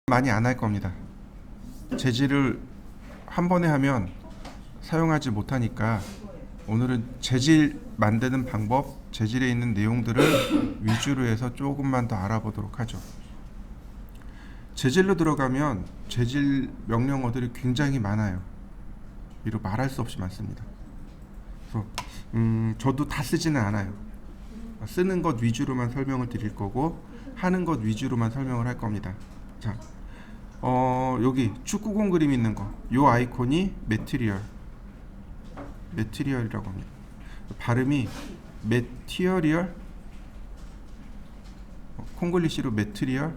많이 안 할 겁니다. 재질을 한 번에 하면 사용하지 못하니까 오늘은 재질 만드는 방법, 재질에 있는 내용들을 위주로 해서 조금만 더 알아보도록 하죠. 재질로 들어가면 재질 명령어들이 굉장히 많아요. 이루 말할 수 없이 많습니다. 그래서 저도 다 쓰지는 않아요. 쓰는 것 위주로만 설명을 드릴 거고 하는 것 위주로만 설명을 할 겁니다. 자, 여기 축구공 그림 있는 거, 요 아이콘이 매티리얼이라고 합니다. 발음이 매티리얼, 콩글리시로 매티리얼,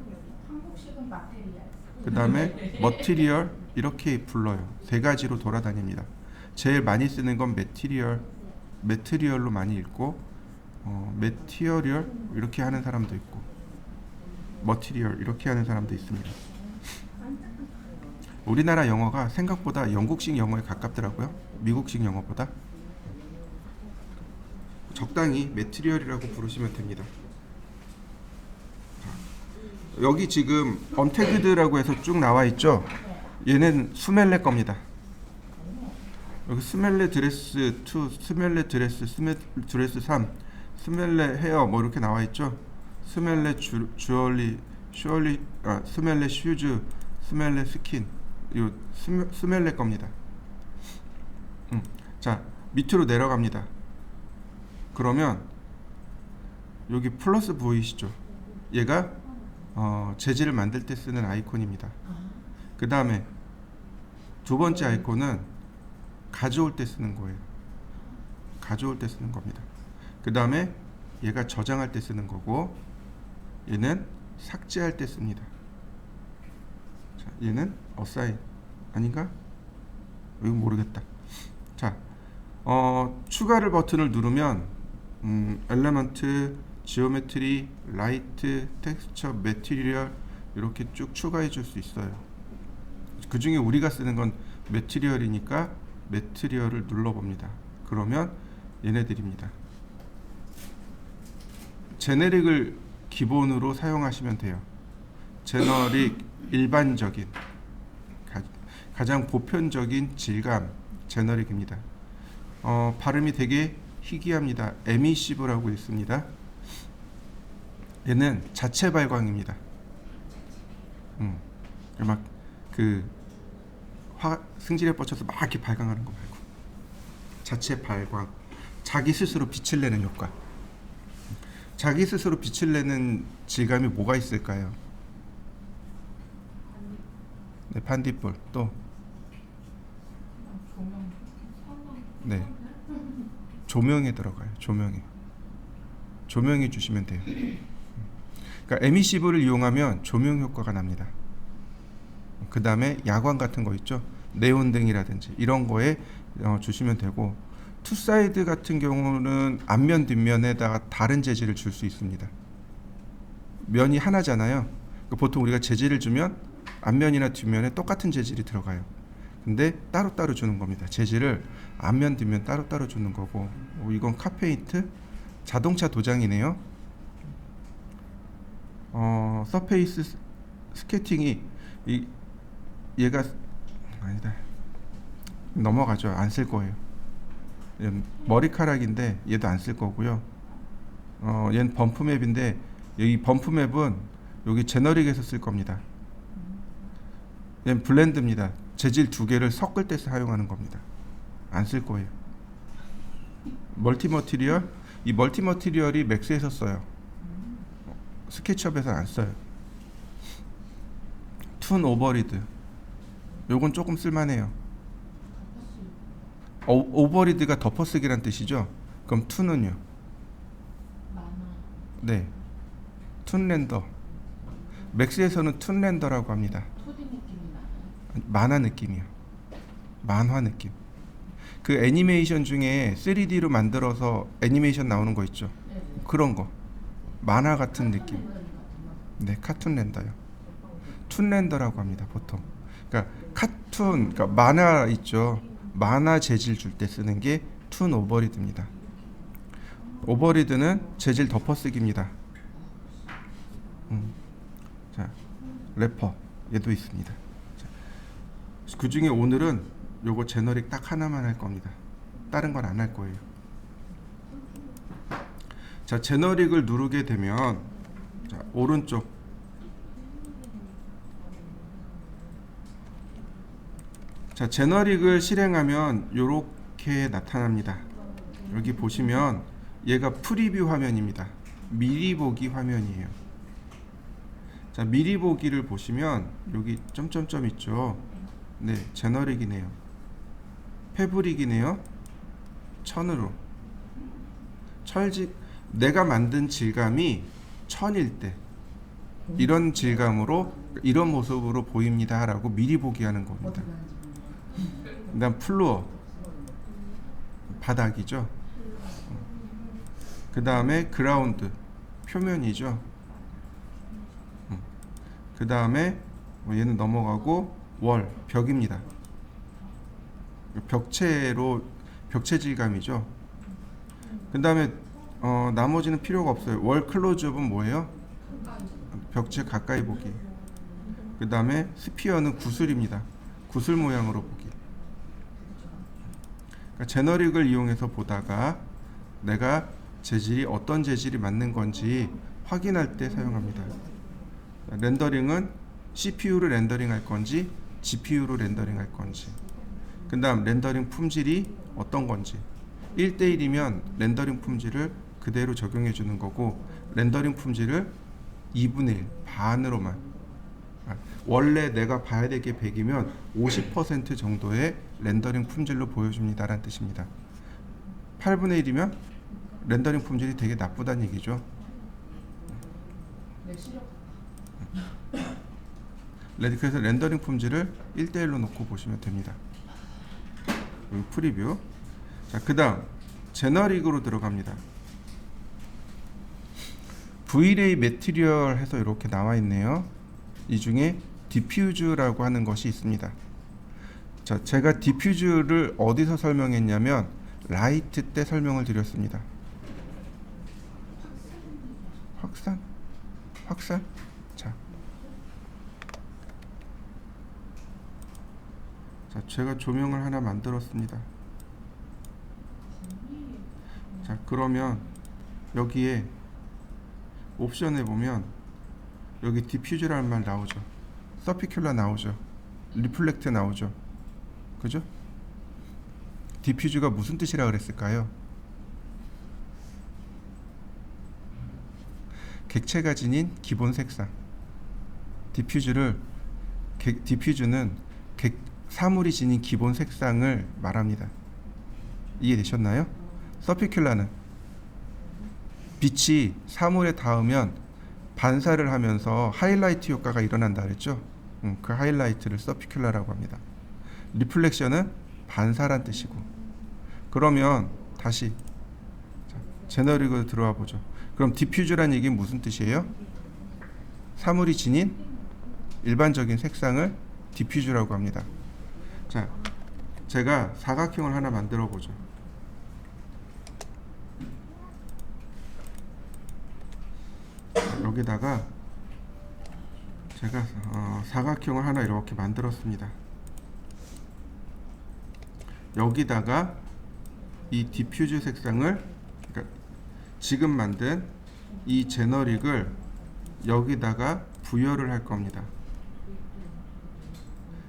그 다음에 머티리얼 이렇게 불러요. 세 가지로 돌아다닙니다. 제일 많이 쓰는 건 매티리얼로 많이 읽고, 매티리얼 이렇게 하는 사람도 있고, 머티리얼 이렇게 하는 사람도 있습니다. 우리나라 영어가 생각보다 영국식 영어에 가깝더라고요. 미국식 영어보다. 적당히 매티리얼이라고 부르시면 됩니다. 여기 지금 언태그드라고 해서 쭉 나와 있죠. 얘는 스멜레 겁니다. 여기 스멜레 드레스 2, 스멜레 드레스, 드레스 3, 스멜레 헤어 뭐 이렇게 나와 있죠. 스멜레 주얼리, 스멜레 슈즈, 스멜레 스킨. 요 스멜레 겁니다. 자, 밑으로 내려갑니다. 그러면 여기 플러스 보이시죠? 얘가 재질을 만들 때 쓰는 아이콘입니다. 그 다음에 두 번째 아이콘은 가져올 때 쓰는 거예요. 가져올 때 쓰는 겁니다. 그 다음에 얘가 저장할 때 쓰는 거고, 얘는 삭제할 때 씁니다. 자, 얘는 어사인 아닌가? 이거 모르겠다. 자, 추가를 버튼을 누르면 엘레먼트, 지오메트리, 라이트, 텍스처, 매티리얼 이렇게 쭉 추가해 줄 수 있어요. 그 중에 우리가 쓰는 건 매티리얼이니까 매티리얼을 눌러봅니다. 그러면 얘네들입니다. 제네릭을 기본으로 사용하시면 돼요. 제너릭, 일반적인, 가장 보편적인 질감, 제너릭입니다. 발음이 되게 희귀합니다. 에미시브라고 있습니다. 얘는 자체 발광입니다. 승질에 뻗쳐서 막 이렇게 발광하는 거 말고 자체 발광, 자기 스스로 빛을 내는 효과. 자기 스스로 빛을 내는 질감이 뭐가 있을까요? 네, 반딧불. 또 네, 조명에 들어가요. 조명해 주시면 돼요. 그러니까 에미시브를 이용하면 조명 효과가 납니다. 그 다음에 야광 같은 거 있죠. 네온등이라든지 이런 거에 주시면 되고, 투사이드 같은 경우는 앞면 뒷면에다가 다른 재질을 줄 수 있습니다. 면이 하나잖아요. 보통 우리가 재질을 주면 앞면이나 뒷면에 똑같은 재질이 들어가요. 근데 따로따로 주는 겁니다. 재질을 앞면 뒷면 따로따로 주는 거고, 이건 카페인트, 자동차 도장이네요. 서페이스 스케팅이 얘가 아니다. 넘어가죠. 안 쓸 거예요. 머리카락인데 얘도 안 쓸 거고요. 얘는 범프맵인데 여기 범프맵은 여기 제너릭에서 쓸 겁니다. 얘는 블렌드입니다. 재질 두 개를 섞을 때 사용하는 겁니다. 안 쓸 거예요. 멀티머티리얼, 이 멀티머티리얼이 맥스에서 써요. 스케치업에서 안 써요. 툰 오버리드, 요건 조금 쓸만해요. 오버리드가 덮어쓰기란 뜻이죠. 그럼 툰은요? 네, 툰 렌더. 맥스에서는 툰 렌더라고 합니다. 만화 느낌이요. 만화 느낌. 그 애니메이션 중에 3D로 만들어서 애니메이션 나오는 거 있죠. 그런 거. 만화 같은 느낌. 네, 카툰 렌더요. 툰 렌더라고 합니다, 보통. 그러니까 카툰, 그러니까 만화 있죠. 만화 재질 줄 때 쓰는 게 툰 오버리드입니다. 오버리드는 재질 덮어쓰기입니다. 자, 래퍼. 얘도 있습니다. 그 중에 오늘은 요거 제너릭 딱 하나만 할 겁니다. 다른 건 안 할 거예요. 자, 제너릭을 누르게 되면 자, 오른쪽 자, 제너릭을 실행하면 요렇게 나타납니다. 여기 보시면 얘가 프리뷰 화면입니다. 미리 보기 화면이에요. 자, 미리 보기를 보시면 여기 점점점 있죠. 네, 제너릭이네요. 패브릭이네요. 천으로. 내가 만든 질감이 천일 때 이런 질감으로 이런 모습으로 보입니다 라고 미리 보기 하는 겁니다. 그 다음 플로어 바닥이죠. 그 다음에 그라운드 표면이죠. 그 다음에 얘는 넘어가고 월 벽입니다. 벽체 질감이죠. 그 다음에 나머지는 필요가 없어요. 월 클로즈업은 뭐예요? 벽체 가까이 보기. 그 다음에 스피어는 구슬입니다. 구슬 모양으로 보기. 그러니까 제너릭을 이용해서 보다가 내가 어떤 재질이 맞는 건지 확인할 때 사용합니다. 렌더링은 CPU로 렌더링 할 건지 GPU로 렌더링 할 건지, 그 다음 렌더링 품질이 어떤 건지. 1대1이면 렌더링 품질을 그대로 적용해 주는 거고, 렌더링 품질을 2분의 1 반으로만, 원래 내가 봐야 될 게 100이면 50% 정도의 렌더링 품질로 보여줍니다 라는 뜻입니다. 8분의 1이면 렌더링 품질이 되게 나쁘다는 얘기죠. 그래서 렌더링 품질을 1대1로 놓고 보시면 됩니다. 프리뷰. 자, 그 다음 제너릭으로 들어갑니다. V-Ray 매티리얼 해서 이렇게 나와 있네요. 이 중에 디퓨즈라고 하는 것이 있습니다. 자, 제가 디퓨즈를 어디서 설명했냐면 라이트 때 설명을 드렸습니다. 확산. 자, 제가 조명을 하나 만들었습니다. 자, 그러면 여기에 옵션에 보면 여기 디퓨즈라는 말 나오죠. 서피큘라 나오죠. 리플렉트 나오죠. 그죠? 디퓨즈가 무슨 뜻이라 그랬을까요? 객체가 지닌 기본 색상. 디퓨즈는 사물이 지닌 기본 색상을 말합니다. 이해되셨나요? 서피큘라는 빛이 사물에 닿으면 반사를 하면서 하이라이트 효과가 일어난다 그랬죠? 그 하이라이트를 서피큘라라고 합니다. 리플렉션은 반사란 뜻이고. 그러면 다시 제너릭으로 들어와 보죠. 그럼 디퓨즈란 얘기는 무슨 뜻이에요? 사물이 지닌 일반적인 색상을 디퓨즈라고 합니다. 자, 제가 사각형을 하나 만들어 보죠. 여기다가 제가 사각형을 하나 이렇게 만들었습니다. 여기다가 이 디퓨즈 색상을, 그러니까 지금 만든 이 제너릭을 여기다가 부여를 할 겁니다.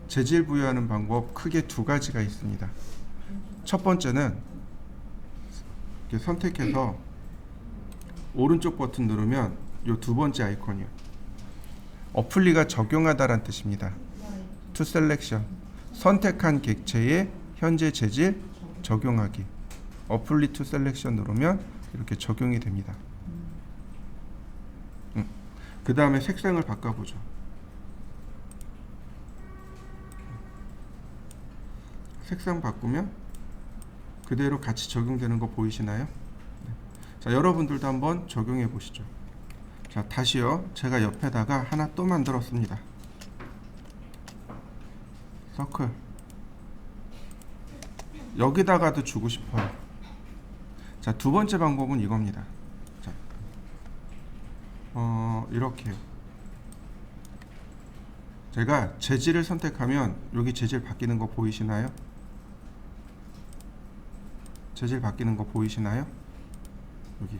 재질 부여하는 방법 크게 두 가지가 있습니다. 첫 번째는 이렇게 선택해서 오른쪽 버튼 누르면 이 두 번째 아이콘이요. 어플리가 적용하다란 뜻입니다. To selection. 선택한 객체의 현재 재질 적용하기. 어플리 to selection 누르면 이렇게 적용이 됩니다. 그 다음에 색상을 바꿔보죠. 색상 바꾸면 그대로 같이 적용되는 거 보이시나요? 네. 자, 여러분들도 한번 적용해 보시죠. 자, 다시요. 제가 옆에다가 하나 또 만들었습니다. 서클. 여기다가도 주고 싶어요. 자, 두 번째 방법은 이겁니다. 자, 이렇게요. 제가 재질을 선택하면 여기 재질 바뀌는 거 보이시나요? 재질 바뀌는 거 보이시나요? 여기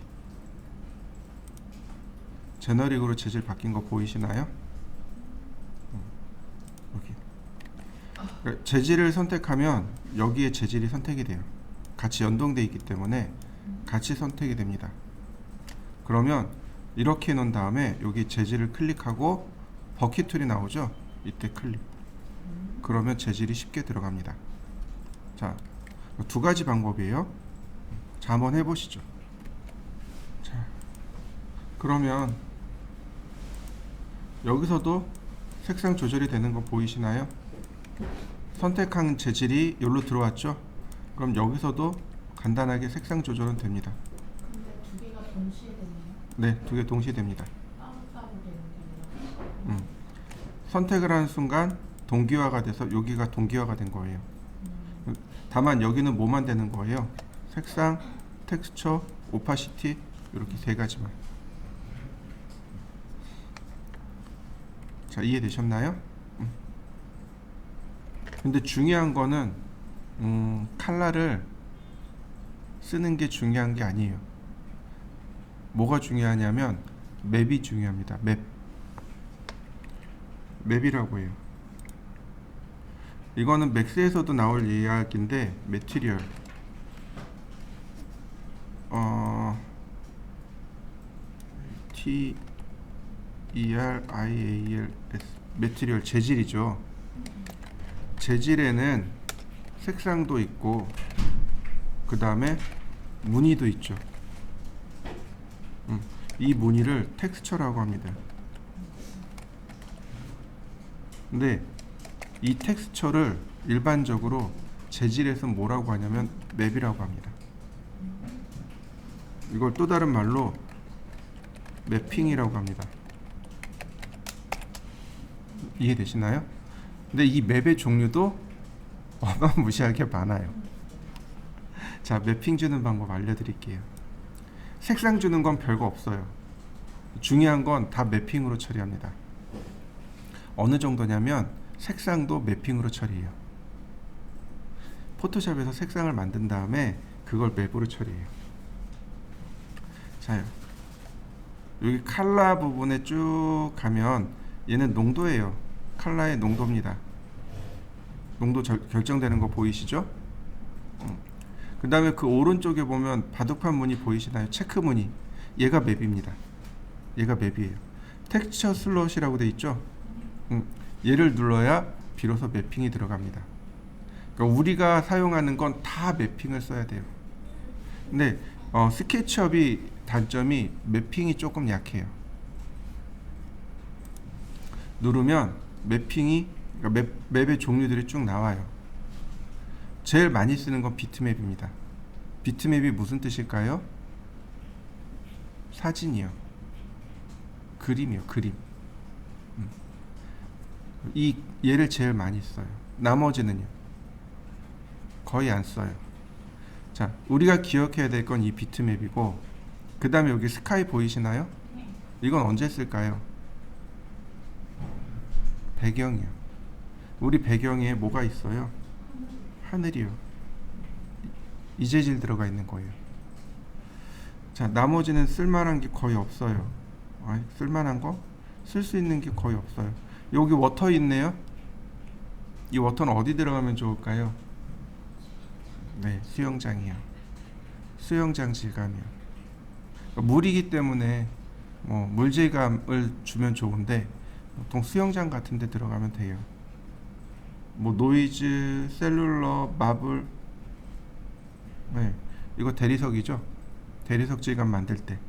제너릭으로 재질 바뀐 거 보이시나요? 여기 그러니까 재질을 선택하면 여기에 재질이 선택이 돼요. 같이 연동되어 있기 때문에 같이 선택이 됩니다. 그러면 이렇게 해 놓은 다음에 여기 재질을 클릭하고 버킷 툴이 나오죠? 이때 클릭. 그러면 재질이 쉽게 들어갑니다. 자, 두 가지 방법이에요. 자, 한번 해보시죠. 자, 그러면 여기서도 색상 조절이 되는 거 보이시나요? 선택한 재질이 여기로 들어왔죠? 그럼 여기서도 간단하게 색상 조절은 됩니다. 근데 두 개가 동시에 되네요. 네, 두 개 동시에 됩니다. 따로따로 되는 게 아니라. 선택을 하는 순간 동기화가 돼서 여기가 동기화가 된 거예요. 다만 여기는 뭐만 되는 거예요? 색상, 텍스처, 오파시티 이렇게 세 가지만. 자, 이해되셨나요? 근데 중요한 거는 컬러를 쓰는 게 중요한 게 아니에요. 뭐가 중요하냐면 맵이 중요합니다. 맵이라고 해요. 이거는 맥스에서도 나올 이야기인데 매티리얼 TERIALS 매티리얼 재질이죠. 재질에는 색상도 있고 그 다음에 무늬도 있죠. 이 무늬를 텍스처라고 합니다. 근데 이 텍스처를 일반적으로 재질에서 뭐라고 하냐면 맵이라고 합니다. 이걸 또 다른 말로 매핑이라고 합니다. 이해되시나요? 근데 이 맵의 종류도 어마무시하게 많아요. 자, 매핑 주는 방법 알려드릴게요. 색상 주는 건 별거 없어요. 중요한 건 다 매핑으로 처리합니다. 어느 정도냐면 색상도 매핑으로 처리해요. 포토샵에서 색상을 만든 다음에 그걸 맵으로 처리해요. 자, 여기 컬러 부분에 쭉 가면 얘는 농도예요. 컬러의 농도입니다. 농도 결정되는 거 보이시죠? 그 다음에 그 오른쪽에 보면 바둑판 무늬 보이시나요? 체크 무늬. 얘가 맵입니다. 얘가 맵이에요. 텍스처 슬롯이라고 돼 있죠? 얘를 눌러야 비로소 매핑이 들어갑니다. 그러니까 우리가 사용하는 건 다 매핑을 써야 돼요. 근데 스케치업이 단점이 매핑이 조금 약해요. 누르면 매핑이 그러니까 맵의 종류들이 쭉 나와요. 제일 많이 쓰는 건 비트맵입니다. 비트맵이 무슨 뜻일까요? 사진이요. 그림이요. 그림. 얘를 제일 많이 써요. 나머지는요. 거의 안 써요. 자, 우리가 기억해야 될 건 이 비트맵이고 그 다음에 여기 스카이 보이시나요? 이건 언제 쓸까요? 배경이요. 우리 배경에 뭐가 있어요? 하늘이요. 이 재질 들어가 있는 거예요. 자, 나머지는 쓸만한 게 거의 없어요. 쓸만한 거? 쓸 수 있는 게 거의 없어요. 여기 워터 있네요. 이 워터는 어디 들어가면 좋을까요? 네, 수영장이요. 수영장 질감이요. 물이기 때문에 물질감을 주면 좋은데 보통 수영장 같은 데 들어가면 돼요. 노이즈, 셀룰러, 마블. 네, 이거 대리석이죠. 대리석 질감 만들 때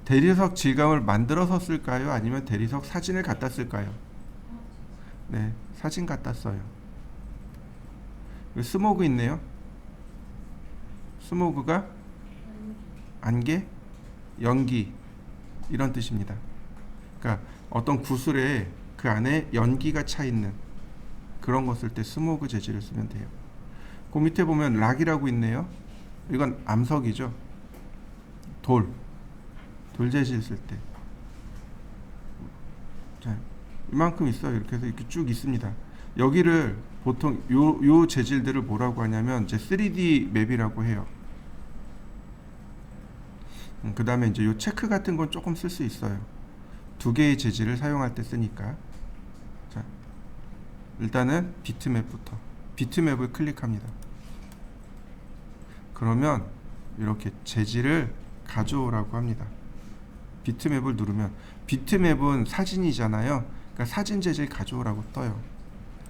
대리석 질감을 만들어서 쓸까요? 아니면 대리석 사진을 갖다 쓸까요? 네, 사진 갖다 써요. 스모그 있네요. 스모그가 안개, 연기 이런 뜻입니다. 그러니까 어떤 구슬에 그 안에 연기가 차 있는 그런 거 쓸 때 스모그 재질을 쓰면 돼요. 그 밑에 보면 락이라고 있네요. 이건 암석이죠. 돌 재질 쓸 때. 자, 이만큼 있어요. 이렇게 해서 이렇게 쭉 있습니다. 여기를 보통 요 재질들을 뭐라고 하냐면 이제 3D 맵이라고 해요. 그 다음에 이제 요 체크 같은 건 조금 쓸 수 있어요. 두 개의 재질을 사용할 때 쓰니까. 자, 일단은 비트맵부터. 비트맵을 클릭합니다. 그러면 이렇게 재질을 가져오라고 합니다. 비트맵을 누르면, 비트맵은 사진이잖아요. 그러니까 사진 재질 가져오라고 떠요.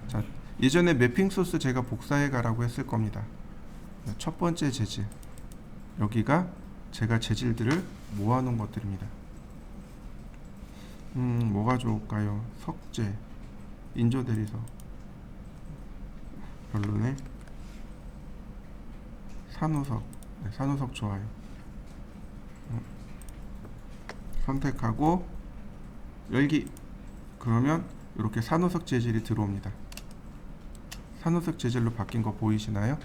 자, 예전에 매핑 소스 제가 복사해 가라고 했을 겁니다. 첫 번째 재질, 여기가 제가 재질들을 모아놓은 것들입니다. 뭐가 좋을까요? 석재, 인조대리석, 별로네. 산호석, 네, 산호석 좋아요. 선택하고 열기. 그러면 이렇게 산호석 재질이 들어옵니다. 산호석 재질로 바뀐 거 보이시나요?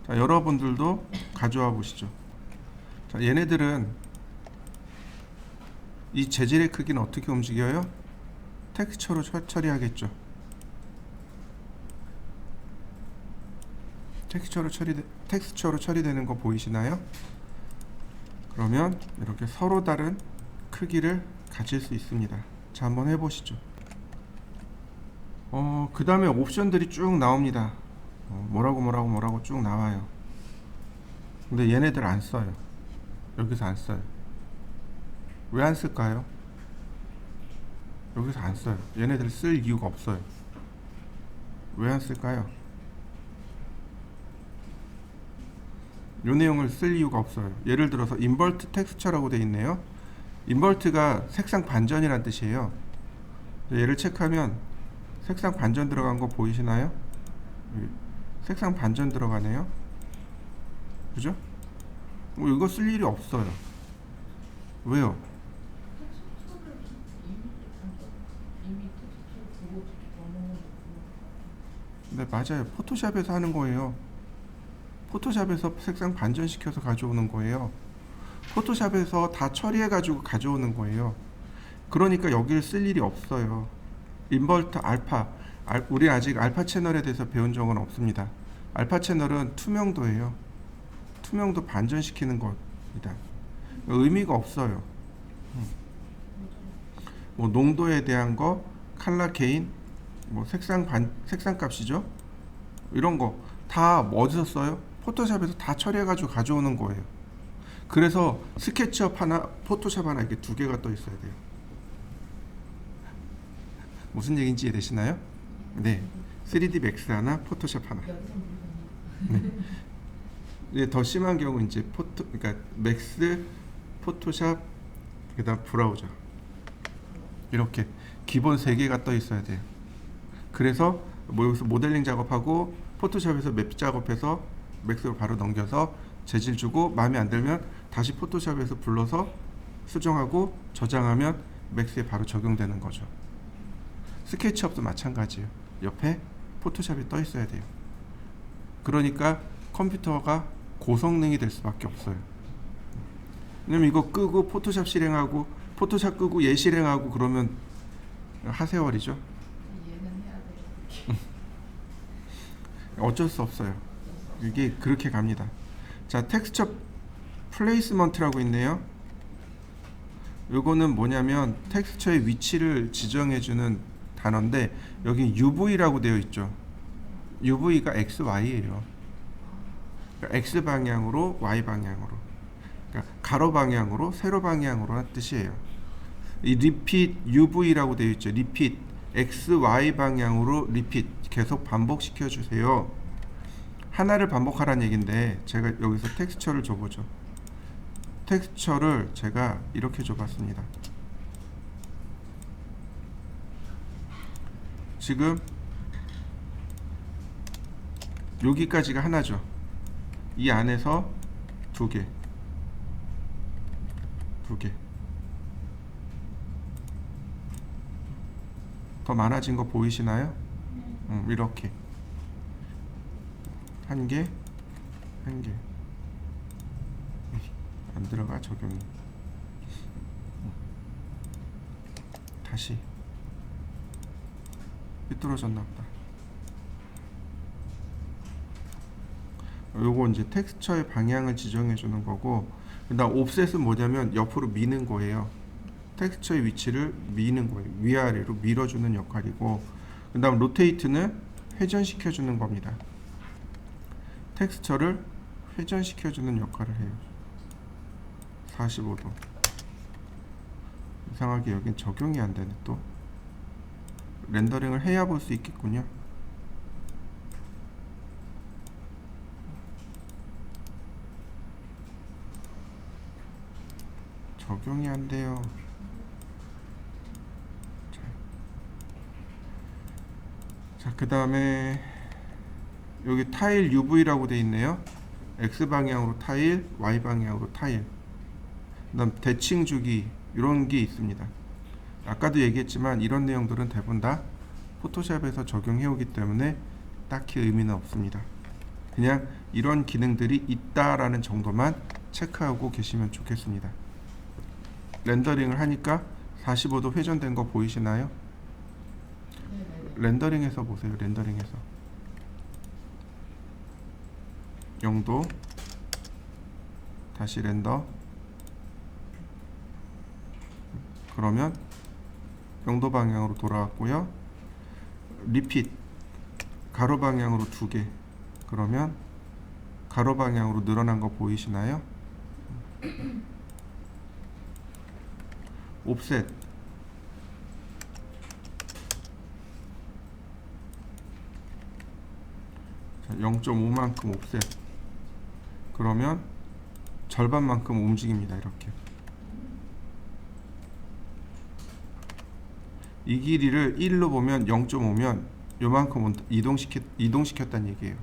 자, 여러분들도 가져와 보시죠. 자, 얘네들은 이 재질의 크기는 어떻게 움직여요? 텍스처로 처리하겠죠. 텍스처로 처리되는 거 보이시나요? 그러면 이렇게 서로 다른 크기를 가질 수 있습니다. 자, 한번 해보시죠. 그 다음에 옵션들이 쭉 나옵니다. 뭐라고 쭉 나와요. 근데 얘네들 안 써요. 여기서 안 써요. 왜 안 쓸까요? 여기서 안 써요. 얘네들 쓸 이유가 없어요. 왜 안 쓸까요? 요 내용을 쓸 이유가 없어요. 예를 들어서 인버트 텍스처라고 되어 있네요. 인버트가 색상 반전이란 뜻이에요. 얘를 체크하면 색상 반전 들어간 거 보이시나요? 색상 반전 들어가네요. 그죠? 이거 쓸 일이 없어요. 왜요? 네, 맞아요. 포토샵에서 하는 거예요. 포토샵에서 색상 반전시켜서 가져오는 거예요. 포토샵에서 다 처리해가지고 가져오는 거예요. 그러니까 여기를 쓸 일이 없어요. 인버터 알파, 우리 아직 알파 채널에 대해서 배운 적은 없습니다. 알파 채널은 투명도예요. 투명도 반전시키는 겁니다. 의미가 없어요. 뭐 농도에 대한 거, 컬러 게인, 뭐 색상 값이죠. 이런 거 다 어디서 써요? 포토샵에서 다 처리해가지고 가져오는 거예요. 그래서 스케치업 하나, 포토샵 하나 이렇게 두 개가 떠 있어야 돼요. 무슨 얘기인지 이해되시나요? 네, 3D 맥스 하나, 포토샵 하나. 네. 이제 더 심한 경우 이제 그러니까 맥스, 포토샵, 그다음 브라우저 이렇게 기본 3개가 떠 있어야 돼요. 그래서 뭐 여기서 모델링 작업하고 포토샵에서 맵 작업해서 맥스로 바로 넘겨서 재질 주고 마음에 안 들면 다시 포토샵에서 불러서 수정하고 저장하면 맥스에 바로 적용되는 거죠. 스케치업도 마찬가지예요. 옆에 포토샵이 떠 있어야 돼요. 그러니까 컴퓨터가 고성능이 될 수밖에 없어요. 왜냐면 이거 끄고 포토샵 실행하고 포토샵 끄고 얘 실행하고 그러면 하세월이죠. 얘는 해야 돼. 어쩔 수 없어요. 이게 그렇게 갑니다. 자, 텍스처 플레이스먼트라고 있네요. 요거는 뭐냐면 텍스처의 위치를 지정해주는 단어인데 여기 UV라고 되어 있죠. UV가 XY예요. 그러니까 X 방향으로 Y 방향으로, 그러니까 가로 방향으로 세로 방향으로 한 뜻이에요. 이 리핏 UV라고 되어 있죠. 리핏 X, Y 방향으로 리핏 계속 반복시켜 주세요. 하나를 반복하라는 얘긴데 제가 여기서 텍스처를 줘보죠. 텍스처를 제가 이렇게 줘봤습니다. 지금 여기까지가 하나죠. 이 안에서 두 개. 더 많아진 거 보이시나요? 이렇게 한 개. 안 들어가 적용이. 다시 삐뚤어졌나 보다. 요거 이제 텍스처의 방향을 지정해 주는 거고, 그다음 옵셋은 뭐냐면 옆으로 미는 거예요. 텍스처의 위치를 미는 거예요. 위아래로 밀어주는 역할이고, 그다음 로테이트는 회전시켜 주는 겁니다. 텍스처를 회전시켜 주는 역할을 해요. 45도. 이상하게 여긴 적용이 안 되네. 또 렌더링을 해야 볼 수 있겠군요. 적용이 안 돼요. 자, 그 다음에 여기 타일 UV라고 돼 있네요. X 방향으로 타일, Y 방향으로 타일. 그다음 대칭 주기 이런 게 있습니다. 아까도 얘기했지만 이런 내용들은 대부분 다 포토샵에서 적용해 오기 때문에 딱히 의미는 없습니다. 그냥 이런 기능들이 있다라는 정도만 체크하고 계시면 좋겠습니다. 렌더링을 하니까 45도 회전된 거 보이시나요? 렌더링에서 보세요. 렌더링에서 0도 다시 렌더. 그러면 0도 방향으로 돌아왔고요. 리핏 가로 방향으로 2개. 그러면 가로 방향으로 늘어난 거 보이시나요? 옵셋 자, 0.5만큼 옵셋. 그러면 절반만큼 움직입니다. 이렇게 이 길이를 1로 보면 0.5면 요만큼 이동시켰다는 얘기예요.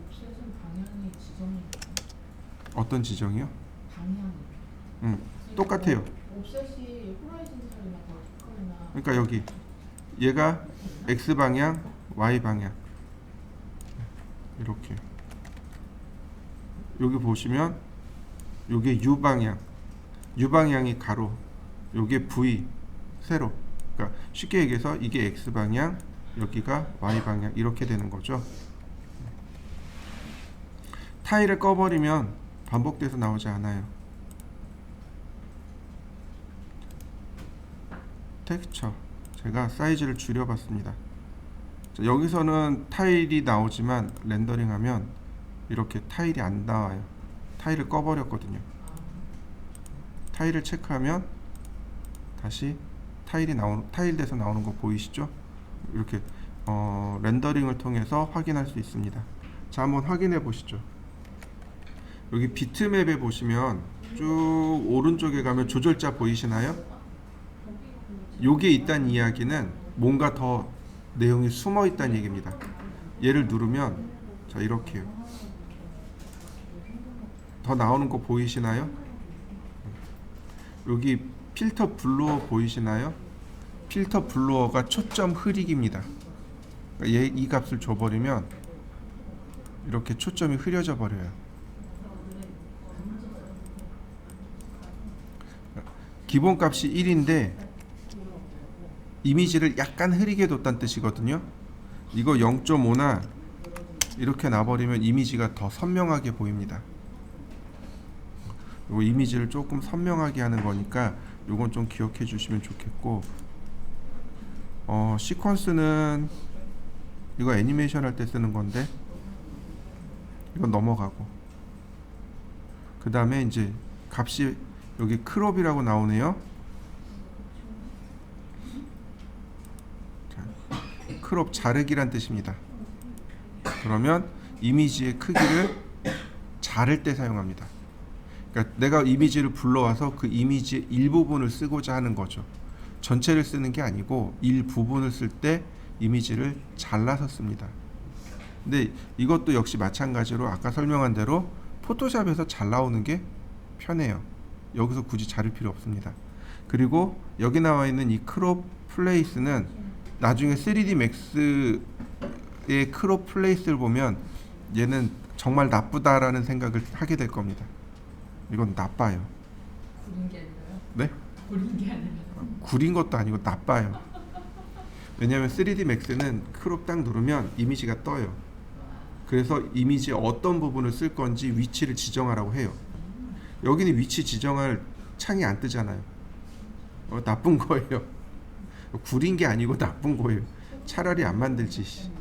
옵셋은 방향이 지정이 어떤 지정이요? 방향이. 똑같아요. 옵셋이 호라이즌탈이나 버티컬이나. 그러니까 여기 얘가 X 방향, Y 방향 이렇게. 여기 보시면 요게 U 방향, U 방향이 가로, 요게 V 세로. 그러니까 쉽게 얘기해서 이게 X 방향, 여기가 Y 방향 이렇게 되는 거죠. 타일을 꺼버리면 반복돼서 나오지 않아요. 텍스처 제가 사이즈를 줄여봤습니다. 자, 여기서는 타일이 나오지만 렌더링하면 이렇게 타일이 안 나와요. 타일을 꺼버렸거든요. 타일을 체크하면 다시 타일 돼서 나오는 거 보이시죠? 이렇게 렌더링을 통해서 확인할 수 있습니다. 자, 한번 확인해 보시죠. 여기 비트맵에 보시면 쭉 오른쪽에 가면 조절자 보이시나요? 요게 있다는 이야기는 뭔가 더 내용이 숨어 있다는 얘기입니다. 얘를 누르면 자, 이렇게요. 더 나오는 거 보이시나요? 여기 필터 블로어 보이시나요? 필터 블로어가 초점 흐리기입니다. 그러니까 이 값을 줘버리면 이렇게 초점이 흐려져 버려요. 기본 값이 1인데 이미지를 약간 흐리게 뒀다는 뜻이거든요. 이거 0.5나 이렇게 놔버리면 이미지가 더 선명하게 보입니다. 요 이미지를 조금 선명하게 하는 거니까 요건 좀 기억해 주시면 좋겠고, 시퀀스는 이거 애니메이션 할 때 쓰는 건데 이건 넘어가고, 그 다음에 이제 값이 여기 크롭이라고 나오네요. 자, 크롭 자르기란 뜻입니다. 그러면 이미지의 크기를 자를 때 사용합니다. 그러니까 내가 이미지를 불러와서 그 이미지의 일부분을 쓰고자 하는 거죠. 전체를 쓰는 게 아니고 일부분을 쓸 때 이미지를 잘라서 씁니다. 근데 이것도 역시 마찬가지로 아까 설명한 대로 포토샵에서 잘 나오는 게 편해요. 여기서 굳이 자를 필요 없습니다. 그리고 여기 나와 있는 이 크롭 플레이스는 나중에 3D 맥스의 크롭 플레이스를 보면 얘는 정말 나쁘다라는 생각을 하게 될 겁니다. 이건 나빠요. 구린 게 아니라요? 네? 구린 게 아니라. 구린 것도 아니고 나빠요. 왜냐하면 3D Max는 크롭 딱 누르면 이미지가 떠요. 그래서 이미지 어떤 부분을 쓸 건지 위치를 지정하라고 해요. 여기는 위치 지정할 창이 안 뜨잖아요. 나쁜 거예요. 구린 게 아니고 나쁜 거예요. 차라리 안 만들지.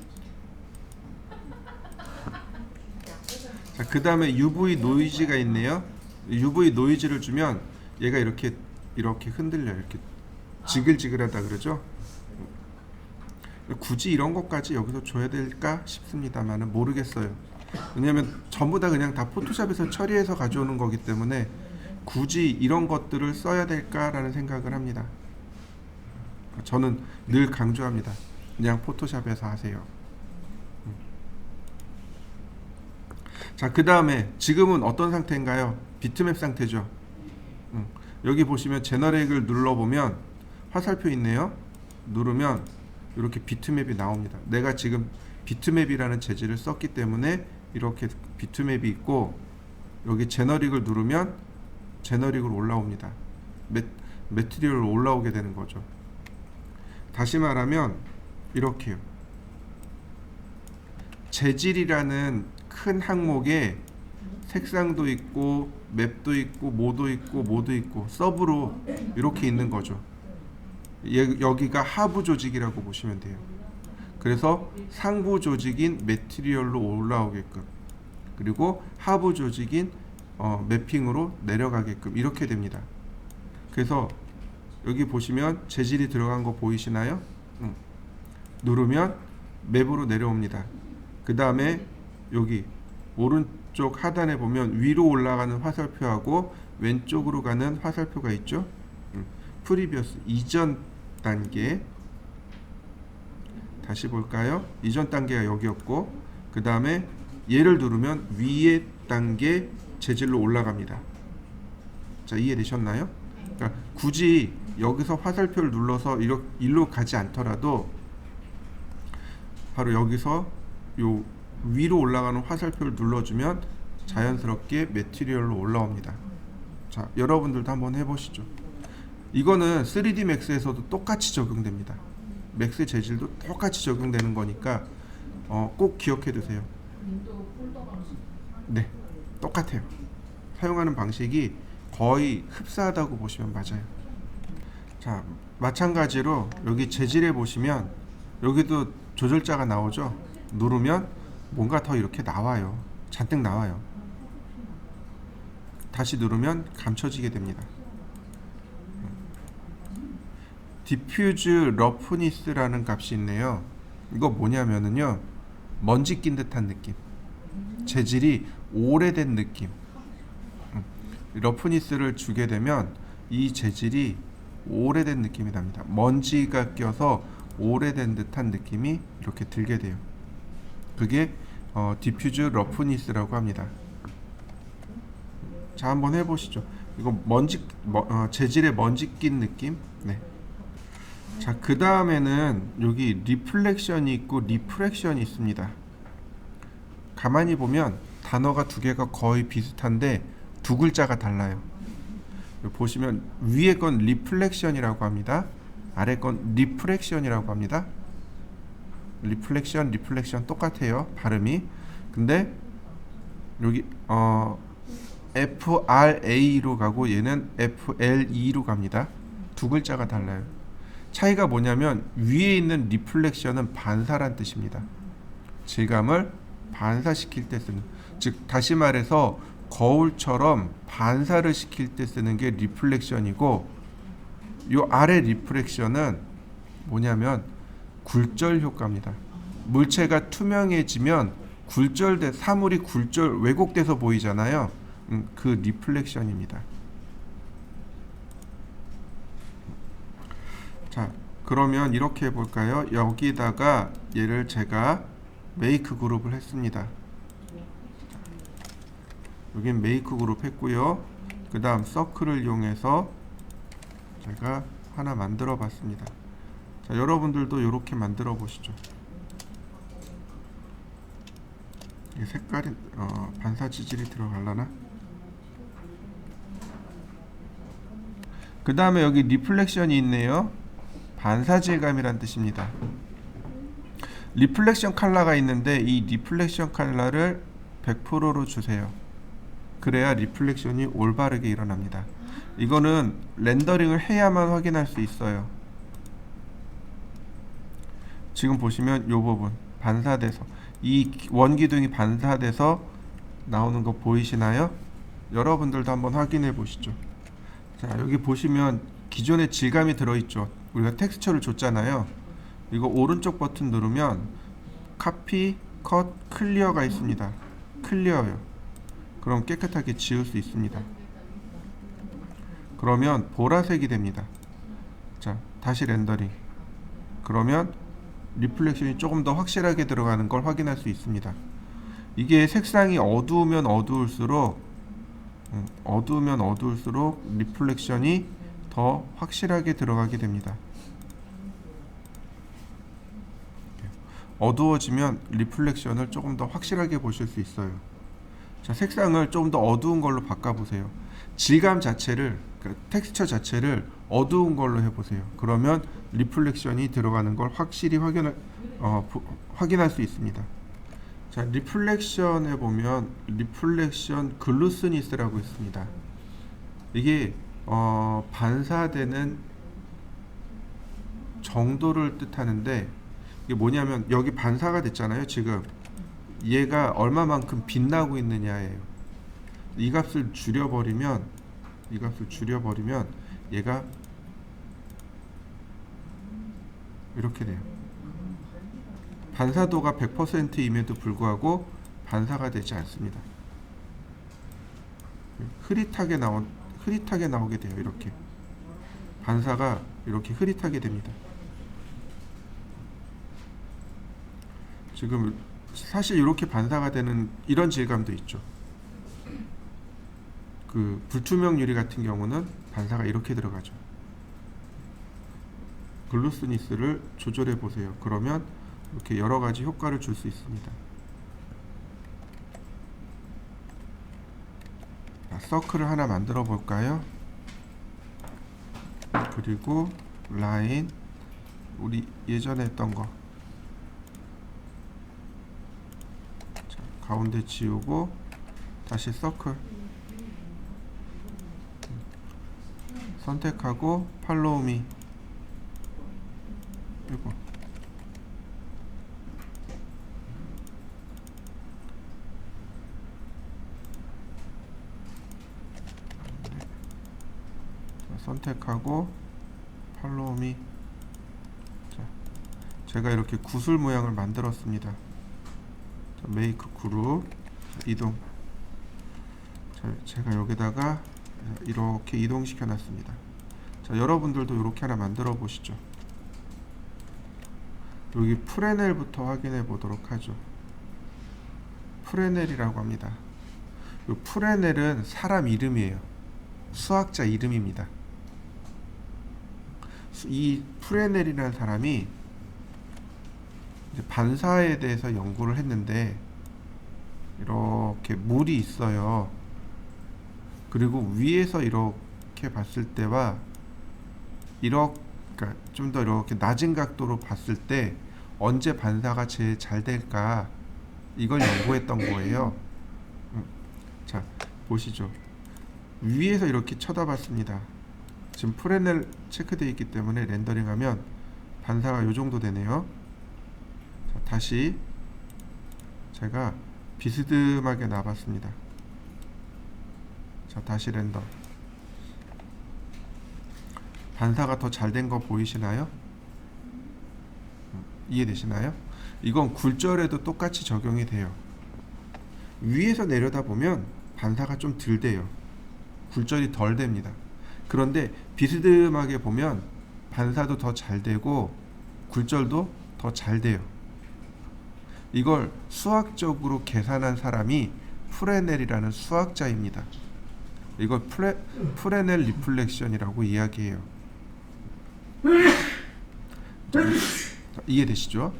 자, 그 다음에 UV 노이즈가 있네요. UV 노이즈를 주면 얘가 이렇게 흔들려요. 이렇게 지글지글하다 그러죠. 굳이 이런 것까지 여기서 줘야 될까 싶습니다만은 모르겠어요. 왜냐면 전부 다 그냥 다 포토샵에서 처리해서 가져오는 거기 때문에 굳이 이런 것들을 써야 될까라는 생각을 합니다. 저는 늘 강조합니다. 그냥 포토샵에서 하세요. 자, 그 다음에 지금은 어떤 상태인가요? 비트맵 상태죠. 여기 보시면 제너레이트를 눌러보면 화살표 있네요. 누르면 이렇게 비트맵이 나옵니다. 내가 지금 비트맵이라는 재질을 썼기 때문에 이렇게 비트맵이 있고, 여기 제너릭을 누르면 제너릭으로 올라옵니다. 매트리얼로 올라오게 되는 거죠. 다시 말하면 이렇게요. 재질이라는 큰 항목에 색상도 있고 맵도 있고 모도 있고 모도 있고 서브로 이렇게 있는 거죠. 여기가 하부 조직이라고 보시면 돼요. 그래서 상부 조직인 매트리얼로 올라오게끔, 그리고 하부 조직인 매핑으로 내려가게끔 이렇게 됩니다. 그래서 여기 보시면 재질이 들어간 거 보이시나요? 누르면 맵으로 내려옵니다. 그 다음에 여기 오른쪽 하단에 보면 위로 올라가는 화살표하고 왼쪽으로 가는 화살표가 있죠. 프리비어스 이전 단계, 다시 볼까요? 이전 단계가 여기였고, 그 다음에 얘를 누르면 위에 단계 재질로 올라갑니다. 자, 이해되셨나요? 그러니까 굳이 여기서 화살표를 눌러서 일로 가지 않더라도 바로 여기서 요 위로 올라가는 화살표를 눌러주면 자연스럽게 매트리얼로 올라옵니다. 자, 여러분들도 한번 해보시죠. 이거는 3D 맥스에서도 똑같이 적용됩니다. 맥스 재질도 똑같이 적용되는 거니까 꼭 기억해 두세요. 윈도우 폴더 방식. 네, 똑같아요. 사용하는 방식이 거의 흡사하다고 보시면 맞아요. 자, 마찬가지로 여기 재질에 보시면 여기도 조절자가 나오죠. 누르면 뭔가 더 이렇게 나와요. 잔뜩 나와요. 다시 누르면 감춰지게 됩니다. 디퓨즈 러프니스라는 값이 있네요. 이거 뭐냐면은요, 먼지 낀 듯한 느낌, 재질이 오래된 느낌. 러프니스를 주게 되면 이 재질이 오래된 느낌이 납니다. 먼지가 껴서 오래된 듯한 느낌이 이렇게 들게 돼요. 그게 디퓨즈 러프니스라고 합니다. 자, 한번 해보시죠. 이거 재질에 먼지 낀 느낌. 네. 자, 그 다음에는 여기 리플렉션이 있고 리프렉션이 있습니다. 가만히 보면 단어가 두 개가 거의 비슷한데 두 글자가 달라요. 보시면 위에 건 리플렉션이라고 합니다. 아래 건 리프렉션이라고 합니다. 리플렉션 똑같아요, 발음이. 근데 여기 FRA로 가고 얘는 FLE로 갑니다. 두 글자가 달라요. 차이가 뭐냐면 위에 있는 리플렉션은 반사란 뜻입니다. 질감을 반사시킬 때 쓰는, 즉 다시 말해서 거울처럼 반사를 시킬 때 쓰는 게 리플렉션이고, 요 아래 리프렉션은 뭐냐면 굴절 효과입니다. 물체가 투명해지면 사물이 왜곡돼서 보이잖아요. 그 리플렉션입니다. 자, 그러면 이렇게 해볼까요? 여기다가 얘를 제가 메이크 그룹을 했습니다. 여긴 메이크 그룹 했고요. 그 다음 서클을 이용해서 제가 하나 만들어 봤습니다. 자, 여러분들도 이렇게 만들어 보시죠. 이 색깔이 반사 지질이 들어가려나? 그 다음에 여기 리플렉션이 있네요. 반사질감이란 뜻입니다. 리플렉션 컬러가 있는데 이 리플렉션 컬러를 100%로 주세요. 그래야 리플렉션이 올바르게 일어납니다. 이거는 렌더링을 해야만 확인할 수 있어요. 지금 보시면 이 부분 반사돼서 이 원기둥이 반사돼서 나오는 거 보이시나요? 여러분들도 한번 확인해 보시죠. 자, 여기 보시면 기존의 질감이 들어있죠. 우리가 텍스처를 줬잖아요. 이거 오른쪽 버튼 누르면 카피, 컷, 클리어가 있습니다. 클리어요. 그럼 깨끗하게 지울 수 있습니다. 그러면 보라색이 됩니다. 자, 다시 렌더링. 그러면 리플렉션이 조금 더 확실하게 들어가는 걸 확인할 수 있습니다. 이게 색상이 어두우면 어두울수록 리플렉션이 더 확실하게 들어가게 됩니다. 어두워지면 리플렉션을 조금 더 확실하게 보실 수 있어요. 자, 색상을 조금 더 어두운 걸로 바꿔보세요. 질감 자체를, 그러니까 텍스처 자체를 어두운 걸로 해보세요. 그러면 리플렉션이 들어가는 걸 확실히 확인할 수 있습니다. 자, 리플렉션에 보면 리플렉션 글루스니스라고 있습니다. 이게 반사되는 정도를 뜻하는데, 이게 뭐냐면 여기 반사가 됐잖아요. 지금 얘가 얼마만큼 빛나고 있느냐예요. 이 값을 줄여버리면 얘가 이렇게 돼요. 반사도가 100%임에도 불구하고 반사가 되지 않습니다. 흐릿하게 나오게 돼요. 이렇게 반사가 이렇게 흐릿하게 됩니다. 지금 사실 이렇게 반사가 되는 이런 질감도 있죠. 그 불투명 유리 같은 경우는 반사가 이렇게 들어가죠. 글루스니스를 조절해 보세요. 그러면 이렇게 여러 가지 효과를 줄 수 있습니다. 자, 서클을 하나 만들어 볼까요? 그리고 라인, 우리 예전에 했던 거 가운데 지우고 다시 서클 선택하고 팔로우 미. 이거 선택하고 팔로우 미. 자, 제가 이렇게 구슬 모양을 만들었습니다. 자, 메이크 그룹 이동. 자, 제가 여기다가 이렇게 이동시켜 놨습니다. 자, 여러분들도 이렇게 하나 만들어 보시죠. 여기 프레넬부터 확인해 보도록 하죠. 프레넬이라고 합니다. 이 프레넬은 사람 이름이에요. 수학자 이름입니다. 이 프레넬이라는 사람이 이제 반사에 대해서 연구를 했는데, 이렇게 물이 있어요. 그리고 위에서 이렇게 봤을 때와 그러니까 좀 더 이렇게 낮은 각도로 봤을 때 언제 반사가 제일 잘 될까, 이걸 연구했던 거예요. 자, 보시죠. 위에서 이렇게 쳐다봤습니다. 지금 프레넬 체크되어 있기 때문에 렌더링하면 반사가 이 정도 되네요. 자, 다시 제가 비스듬하게 놔봤습니다. 자, 다시 렌더. 반사가 더 잘 된 거 보이시나요? 이해되시나요? 이건 굴절에도 똑같이 적용이 돼요. 위에서 내려다보면 반사가 좀 덜 돼요. 굴절이 덜 됩니다. 그런데 비스듬하게 보면 반사도 더 잘 되고 굴절도 더 잘 돼요. 이걸 수학적으로 계산한 사람이 프레넬이라는 수학자입니다. 이걸 프레넬 리플렉션이라고 이야기해요. 이해되시죠?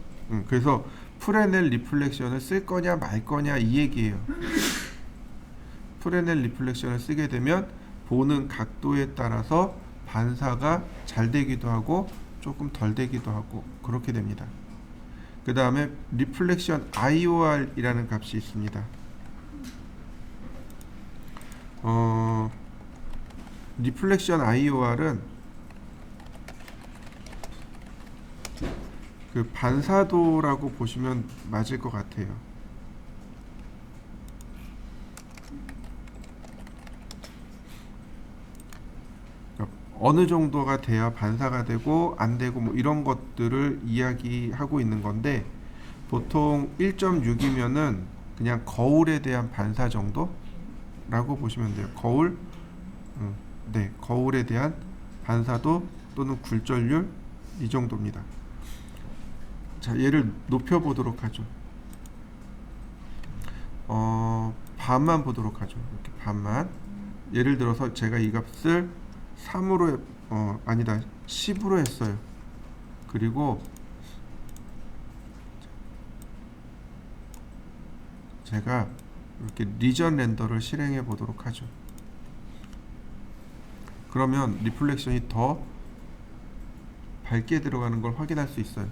그래서 프레넬 리플렉션을 쓸 거냐 말 거냐 이 얘기예요. 프레넬 리플렉션을 쓰게 되면 보는 각도에 따라서 반사가 잘 되기도 하고 조금 덜 되기도 하고 그렇게 됩니다. 그 다음에 리플렉션 IOR이라는 값이 있습니다. 리플렉션 IOR은 그 반사도라고 보시면 맞을 것 같아요. 그러니까 어느 정도가 돼야 반사가 되고 안 되고 뭐 이런 것들을 이야기하고 있는 건데, 보통 1.6이면은 그냥 거울에 대한 반사 정도라고 보시면 돼요. 거울, 네, 거울에 대한 반사도 또는 굴절률 이 정도입니다. 자, 얘를 높여 보도록 하죠. 반만 보도록 하죠. 이렇게 반만. 예를 들어서 제가 이 값을 3으로 아니다 10으로 했어요. 그리고 제가 이렇게 리전 렌더를 실행해 보도록 하죠. 그러면 리플렉션이 더 밝게 들어가는 걸 확인할 수 있어요.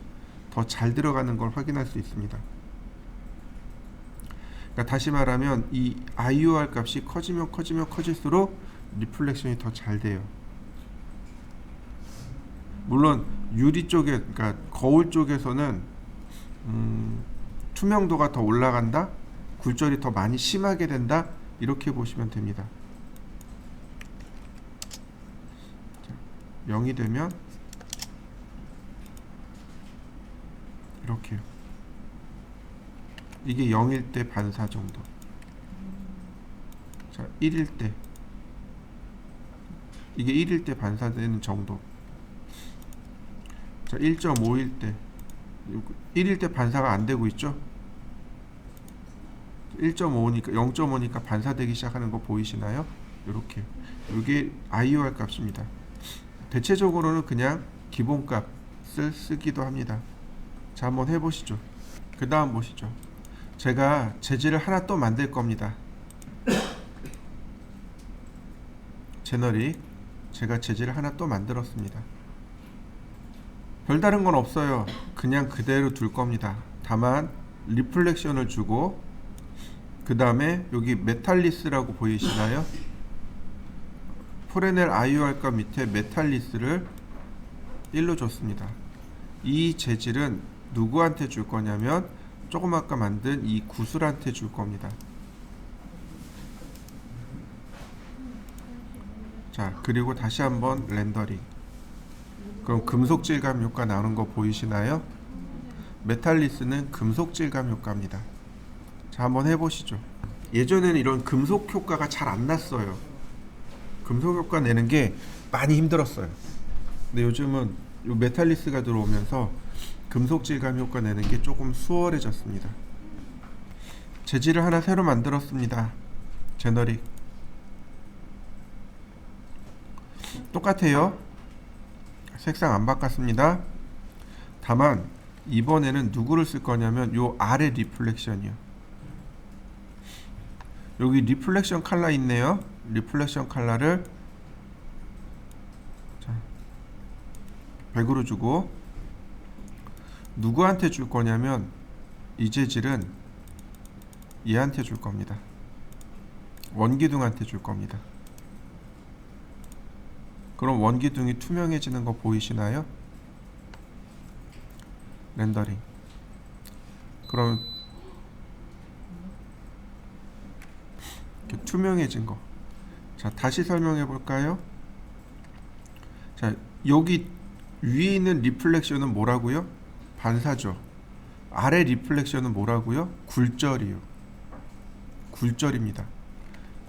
더 잘 들어가는 걸 확인할 수 있습니다. 그러니까 다시 말하면 이 IOR 값이 커지면 커질수록 리플렉션이 더 잘 돼요. 물론 유리 쪽에, 그러니까 거울 쪽에서는 투명도가 더 올라간다, 굴절이 더 많이 심하게 된다, 이렇게 보시면 됩니다. 자, 0이 되면 이렇게요. 이게 0일 때 반사 정도. 자, 1일 때, 이게 1일 때 반사되는 정도. 자, 1.5일 때, 1일 때 반사가 안 되고 있죠? 1.5니까 0.5니까 반사되기 시작하는 거 보이시나요? 이렇게. 이게 IOR 값입니다. 대체적으로는 그냥 기본값을 쓰기도 합니다. 자, 한번 해보시죠. 그 다음 보시죠. 제가 재질을 하나 또 만들 겁니다. 제너릭, 제가 재질을 하나 또 만들었습니다. 별다른 건 없어요. 그냥 그대로 둘 겁니다. 다만 리플렉션을 주고, 그 다음에 여기 메탈리스라고 보이시나요? 포레넬 IOR 값 밑에 메탈리스를 1로 줬습니다. 이 재질은 누구한테 줄 거냐면 조금 아까 만든 이 구슬한테 줄 겁니다. 자, 그리고 다시 한번 렌더링. 그럼 금속 질감 효과 나오는 거 보이시나요? 메탈리스는 금속 질감 효과입니다. 자, 한번 해보시죠. 예전에는 이런 금속 효과가 잘 안 났어요. 금속 효과 내는 게 많이 힘들었어요. 근데 요즘은 이 메탈리스가 들어오면서 금속 질감 효과 내는 게 조금 수월해졌습니다. 재질을 하나 새로 만들었습니다. 제너릭. 똑같아요. 색상 안 바꿨습니다. 다만 이번에는 누구를 쓸 거냐면 요 아래 리플렉션이요. 여기 리플렉션 컬러 있네요. 리플렉션 컬러를 100으로 주고, 누구한테 줄 거냐면 이 재질은 얘한테 줄 겁니다. 원기둥한테 줄 겁니다. 그럼 원기둥이 투명해지는 거 보이시나요? 렌더링. 그럼 이렇게 투명해진 거. 자, 다시 설명해 볼까요? 자, 여기 위에 있는 리플렉션은 뭐라고요? 반사죠. 아래 리플렉션은 뭐라고요? 굴절이요. 굴절입니다.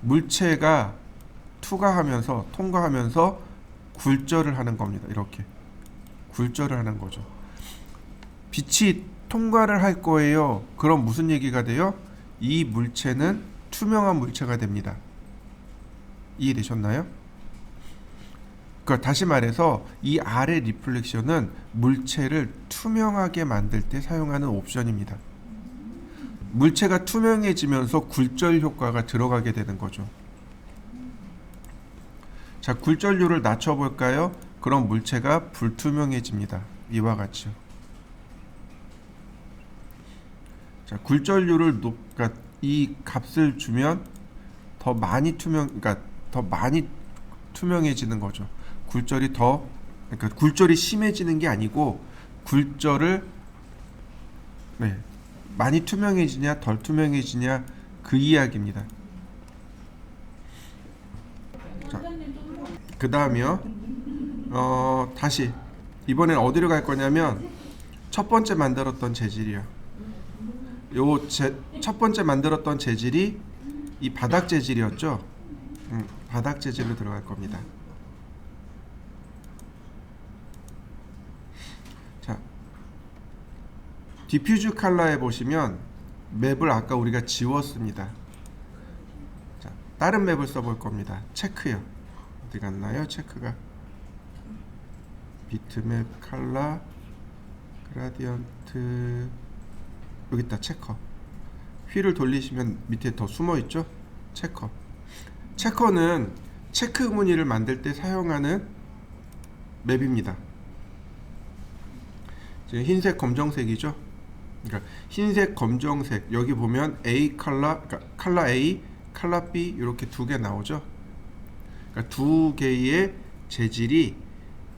물체가 통과하면서 굴절을 하는 겁니다. 이렇게 굴절을 하는 거죠. 빛이 통과를 할 거예요. 그럼 무슨 얘기가 돼요? 이 물체는 투명한 물체가 됩니다. 이해되셨나요? 그러니까 다시 말해서 이 아래 리플렉션은 물체를 투명하게 만들 때 사용하는 옵션입니다. 물체가 투명해지면서 굴절 효과가 들어가게 되는 거죠. 자, 굴절률을 낮춰볼까요? 그럼 물체가 불투명해집니다. 이와 같이요. 자, 굴절률을 그러니까 이 값을 주면 더 많이 그러니까 더 많이 투명해지는 거죠. 그러니까 굴절이 심해지는 게 아니고 굴절을 네, 많이 투명해지냐 덜 투명해지냐 그 이야기입니다. 원장님 좀 그 다음이요. 다시 이번엔 어디로 갈 거냐면 첫 번째 만들었던 재질이요. 첫 번째 만들었던 재질이 이 바닥 재질이었죠. 바닥 재질로 들어갈 겁니다. 자, 디퓨즈 컬러에 보시면 맵을 아까 우리가 지웠습니다. 자, 다른 맵을 써볼 겁니다. 체크요. 어디 갔나요? 체크가 비트맵 컬러 그라디언트 여기 있다. 체커. 휠을 돌리시면 밑에 더 숨어 있죠? 체커. 체커는 체크 무늬를 만들 때 사용하는 맵입니다. 지금 흰색 검정색이죠? 그러니까 흰색 검정색 여기 보면 A 컬러, 그러니까 컬러 A, 컬러 B 이렇게 두 개 나오죠? 그러니까 두 개의 재질이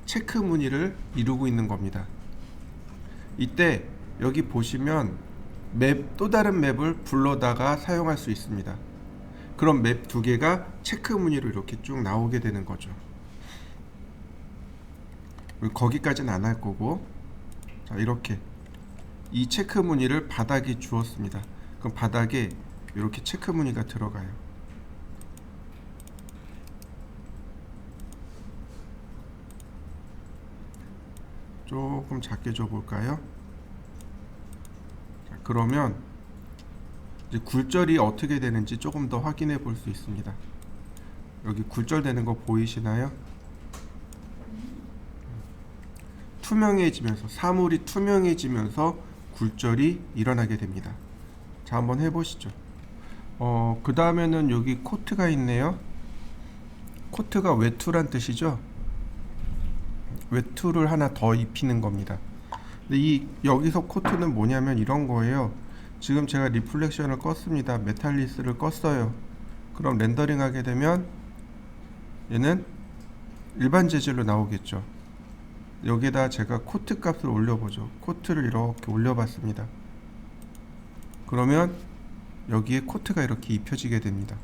체크 무늬를 이루고 있는 겁니다. 이때 여기 보시면 또 다른 맵을 불러다가 사용할 수 있습니다. 그럼 맵 두 개가 체크 무늬로 이렇게 쭉 나오게 되는 거죠. 거기까지는 안 할 거고, 자, 이렇게 이 체크 무늬를 바닥에 주었습니다. 그럼 바닥에 이렇게 체크 무늬가 들어가요. 조금 작게 줘볼까요? 자, 그러면 이제 굴절이 어떻게 되는지 조금 더 확인해 볼 수 있습니다. 여기 굴절되는 거 보이시나요? 투명해지면서 사물이 투명해지면서 굴절이 일어나게 됩니다. 자, 한번 해보시죠. 그 다음에는 여기 코트가 있네요. 코트가 외투란 뜻이죠. 외투를 하나 더 입히는 겁니다. 근데 여기서 코트는 뭐냐면 이런 거예요. 지금 제가 리플렉션을 껐습니다. 메탈리스를 껐어요. 그럼 렌더링 하게 되면 얘는 일반 재질로 나오겠죠. 여기에다 제가 코트 값을 올려보죠. 코트를 이렇게 올려봤습니다. 그러면 여기에 코트가 이렇게 입혀지게 됩니다.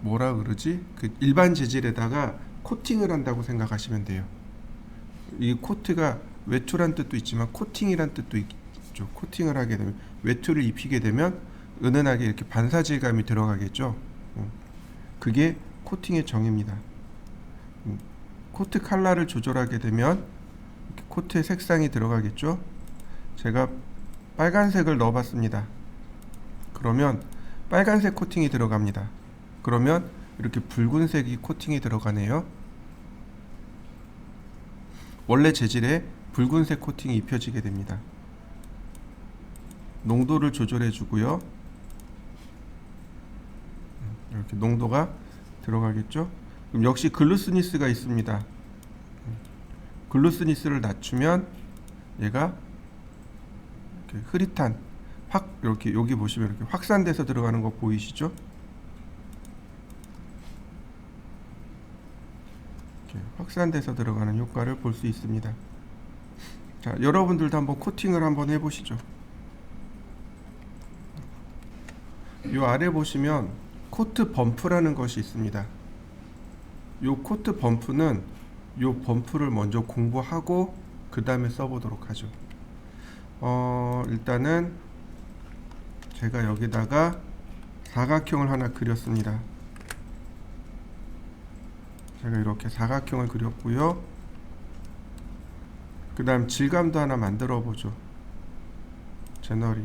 뭐라 그러지? 일반 재질에다가 코팅을 한다고 생각하시면 돼요. 이 코트가 외투란 뜻도 있지만 코팅이란 뜻도 있죠. 코팅을 하게 되면 외투를 입히게 되면 은은하게 이렇게 반사질감이 들어가겠죠. 그게 코팅의 정의입니다. 코트 컬러를 조절하게 되면 코트의 색상이 들어가겠죠. 제가 빨간색을 넣어봤습니다. 그러면 빨간색 코팅이 들어갑니다. 그러면 이렇게 붉은색이 코팅이 들어가네요. 원래 재질에 붉은색 코팅이 입혀지게 됩니다. 농도를 조절해 주고요. 이렇게 농도가 들어가겠죠. 그럼 역시 글루스니스가 있습니다. 글루스니스를 낮추면 얘가 이렇게 흐릿한 이렇게 여기 보시면 이렇게 확산돼서 들어가는 거 보이시죠? 이렇게 확산돼서 들어가는 효과를 볼 수 있습니다. 자, 여러분들도 한번 코팅을 한번 해보시죠. 이 아래 보시면 코트 범프라는 것이 있습니다. 이 코트 범프는 이 범프를 먼저 공부하고 그 다음에 써보도록 하죠. 일단은 제가 여기다가 사각형을 하나 그렸습니다. 제가 이렇게 사각형을 그렸고요. 그 다음 질감도 하나 만들어 보죠. 제너리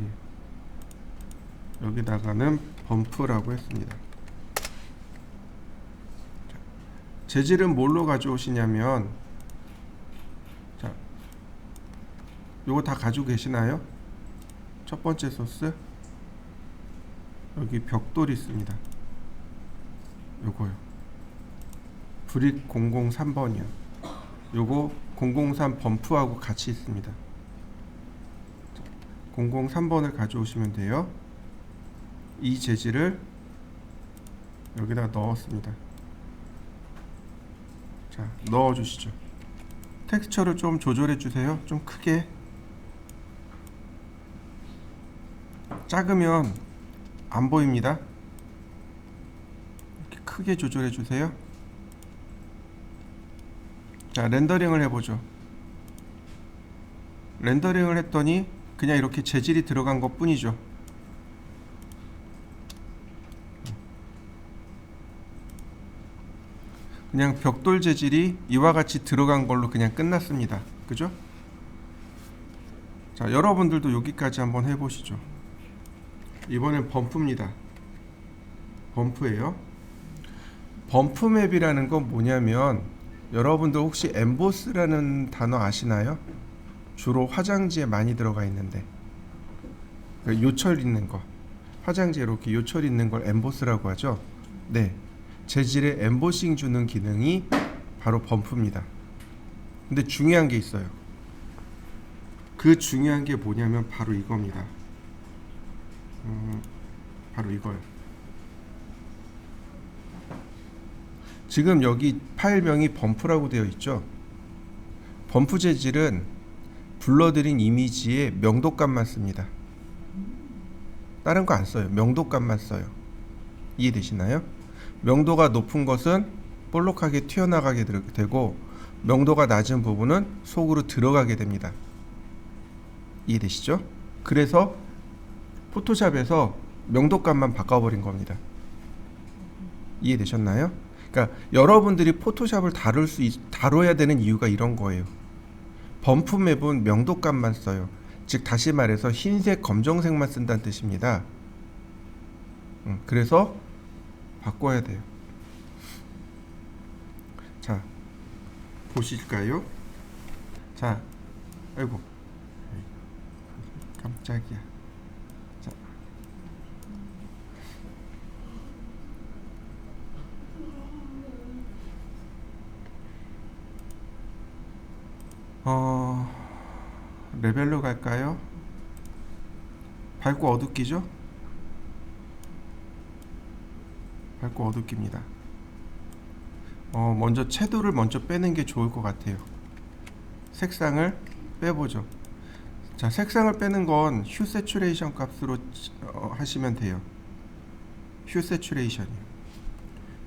여기다가는 범프라고 했습니다. 재질은 뭘로 가져오시냐면, 자, 요거 다 가지고 계시나요? 첫 번째 소스 여기 벽돌이 있습니다. 요거요. 브릭 003번이요. 요거 003 범프하고 같이 있습니다. 003번을 가져오시면 돼요. 이 재질을 여기다 넣었습니다. 자, 넣어 주시죠. 텍스처를 좀 조절해 주세요. 좀 크게. 작으면 안 보입니다. 이렇게 크게 조절해 주세요. 자, 렌더링을 해보죠. 렌더링을 했더니 그냥 이렇게 재질이 들어간 것 뿐이죠. 그냥 벽돌 재질이 이와 같이 들어간 걸로 그냥 끝났습니다. 그죠? 자, 여러분들도 여기까지 한번 해보시죠. 이번엔 범프입니다. 범프예요. 범프 맵이라는 건 뭐냐면, 여러분들 혹시 엠보스라는 단어 아시나요? 주로 화장지에 많이 들어가 있는데, 요철 있는 거, 화장지에 이렇게 요철 있는 걸 엠보스라고 하죠. 네, 재질에 엠보싱 주는 기능이 바로 범프입니다. 근데 중요한 게 있어요. 그 중요한 게 뭐냐면 바로 이겁니다. 바로 이거요. 지금 여기 파일명이 범프라고 되어 있죠. 범프 재질은 불러드린 이미지에 명도값만 씁니다. 다른 거 안 써요. 명도값만 써요. 이해되시나요? 명도가 높은 것은 볼록하게 튀어나가게 되고, 명도가 낮은 부분은 속으로 들어가게 됩니다. 이해되시죠? 그래서 포토샵에서 명도값만 바꿔버린 겁니다. 이해되셨나요? 그러니까 여러분들이 포토샵을 다뤄야 되는 이유가 이런 거예요. 범프 맵은 명도값만 써요. 즉 다시 말해서 흰색, 검정색만 쓴다는 뜻입니다. 그래서 바꿔야 돼요. 자, 보실까요? 자, 아이고, 깜짝이야. 자, 레벨로 갈까요? 밝고 어둡기죠? 밝고 어둡기입니다. 먼저 채도를 먼저 빼는 게 좋을 것 같아요. 색상을 빼보죠. 자, 색상을 빼는 건 휴 세츄레이션 값으로 하시면 돼요. 휴 세츄레이션이요.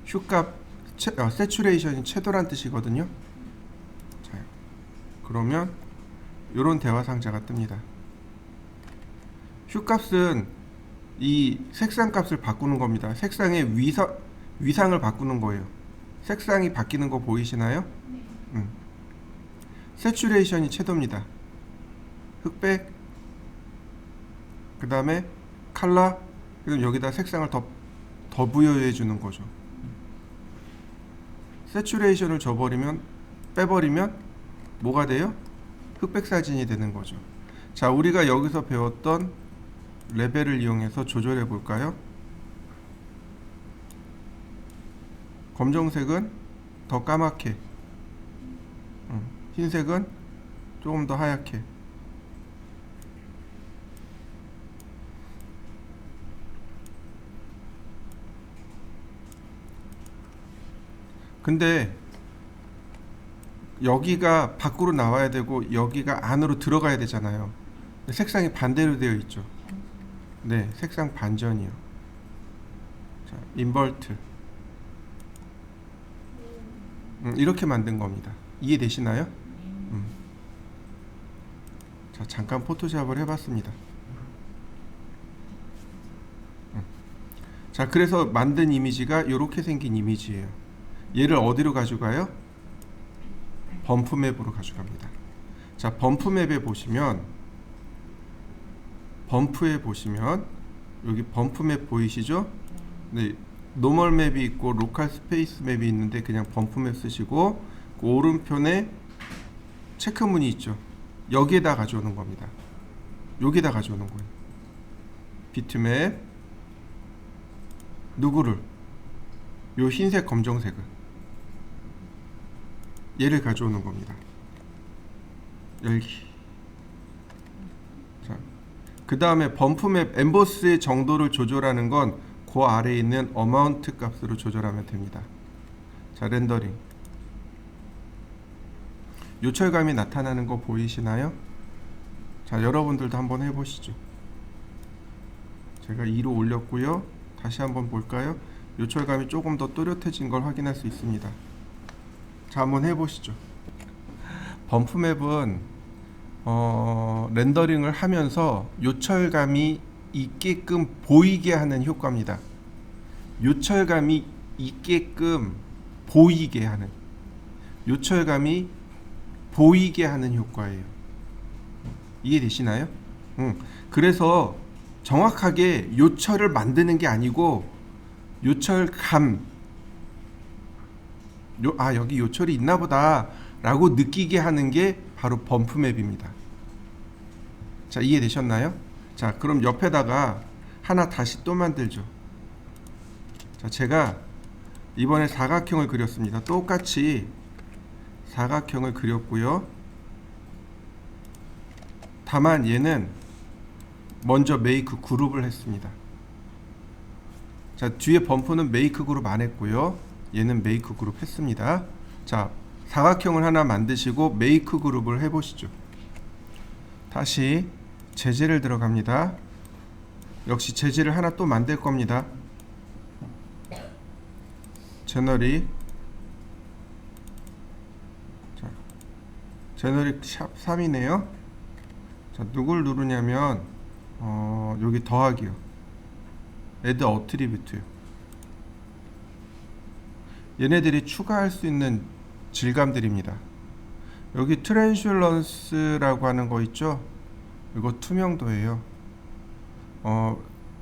휴 값, 세츄레이션이 채도란 뜻이거든요. 자, 그러면 요런 대화 상자가 뜹니다. 휴 값은 이 색상 값을 바꾸는 겁니다. 색상의 위상을 바꾸는 거예요. 색상이 바뀌는 거 보이시나요? 세츄레이션이 채도입니다. 흑백, 그 다음에 칼라, 그럼 여기다 색상을 더 부여해 주는 거죠. 세츄레이션을 빼버리면 뭐가 돼요? 흑백 사진이 되는 거죠. 자, 우리가 여기서 배웠던 레벨을 이용해서 조절해 볼까요? 검정색은 더 까맣게, 흰색은 조금 더 하얗게. 근데 여기가 밖으로 나와야 되고 여기가 안으로 들어가야 되잖아요. 색상이 반대로 되어 있죠. 네, 색상 반전이요. 자, 인버트. 이렇게 만든 겁니다. 이해되시나요? 자, 잠깐 포토샵을 해봤습니다. 자, 그래서 만든 이미지가 이렇게 생긴 이미지예요. 얘를 어디로 가져가요? 범프 맵으로 가져갑니다. 자, 범프 맵에 보시면, 범프에 보시면 여기 범프 맵 보이시죠? 네, 노멀 맵이 있고 로컬 스페이스 맵이 있는데 그냥 범프 맵 쓰시고, 그 오른편에 체크문이 있죠. 여기에다 가져오는 겁니다. 여기에다 가져오는 거예요. 비트맵 누구를? 요 흰색 검정색은 얘를 가져오는 겁니다. 열기. 자, 그 다음에 범프맵 엠보스의 정도를 조절하는 건 그 아래에 있는 어마운트 값으로 조절하면 됩니다. 자, 렌더링. 요철감이 나타나는 거 보이시나요? 자, 여러분들도 한번 해보시죠. 제가 2로 올렸고요. 다시 한번 볼까요? 요철감이 조금 더 또렷해진 걸 확인할 수 있습니다. 자, 한번 해보시죠. 범프맵은 렌더링을 하면서 요철감이 있게끔 보이게 하는 효과입니다. 요철감이 있게끔 보이게 하는, 요철감이 보이게 하는 효과예요. 이해되시나요? 그래서 정확하게 요철을 만드는 게 아니고 요철감, 여기 요철이 있나 보다 라고 느끼게 하는 게 바로 범프맵입니다. 자, 이해되셨나요? 자, 그럼 옆에다가 하나 다시 또 만들죠. 자, 제가 이번에 사각형을 그렸습니다. 똑같이 사각형을 그렸고요. 다만 얘는 먼저 메이크 그룹을 했습니다. 자, 뒤에 범프는 메이크 그룹 안 했고요. 얘는 메이크 그룹 했습니다. 자, 사각형을 하나 만드시고 메이크 그룹을 해보시죠. 다시 재질을 들어갑니다. 역시 재질을 하나 또 만들 겁니다. 제너릭. 자, 제너릭 샵 3이네요. 자, 누굴 누르냐면 여기 더하기요. 애드 어트리뷰트요. 얘네들이 추가할 수 있는 질감들입니다. 여기 트랜슐런스라고 하는 거 있죠? 이거 투명도예요.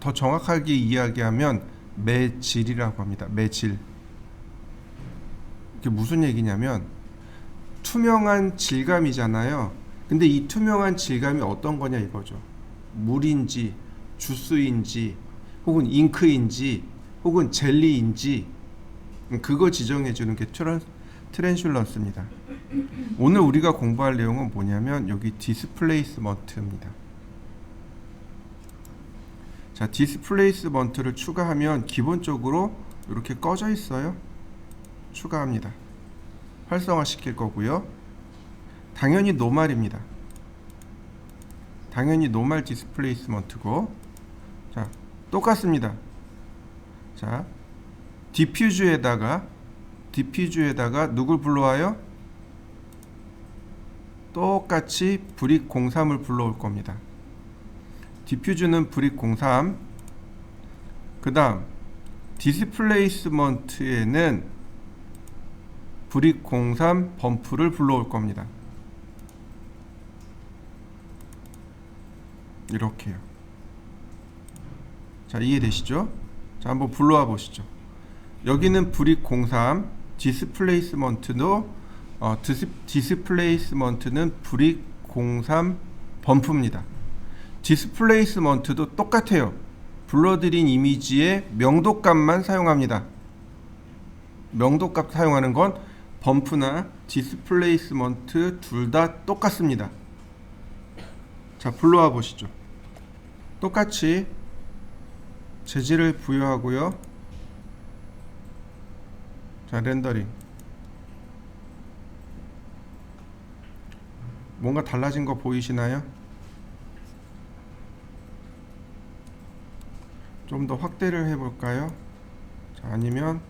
더 정확하게 이야기하면 매질이라고 합니다. 매질. 이게 무슨 얘기냐면 투명한 질감이잖아요. 근데 이 투명한 질감이 어떤 거냐 이거죠. 물인지 주스인지 혹은 잉크인지 혹은 젤리인지 그거 지정해 주는 게 트랜슐런스입니다. 오늘 우리가 공부할 내용은 뭐냐면 여기 디스플레이스먼트입니다. 자, 디스플레이스먼트를 추가하면 기본적으로 이렇게 꺼져 있어요. 추가합니다. 활성화 시킬 거고요. 당연히 노말입니다. 당연히 노말 디스플레이스먼트고, 자, 똑같습니다. 자, 디퓨즈에다가 누굴 불러와요? 똑같이 브릭 03을 불러올 겁니다. 디퓨즈는 브릭 03. 그 다음 디스플레이스먼트에는 브릭 03 범프를 불러올 겁니다. 이렇게요. 자, 이해되시죠? 자, 한번 불러와 보시죠. 여기는 브릭 03 디스플레이스먼트는 브릭 03 범프입니다. 디스플레이스먼트도 똑같아요. 불러드린 이미지의 명도값만 사용합니다. 명도값 사용하는 건 범프나 디스플레이스먼트 둘 다 똑같습니다. 자, 불러와 보시죠. 똑같이 재질을 부여하고요. 자, 렌더링. 뭔가 달라진 거 보이시나요? 좀 더 확대를 해볼까요? 자, 아니면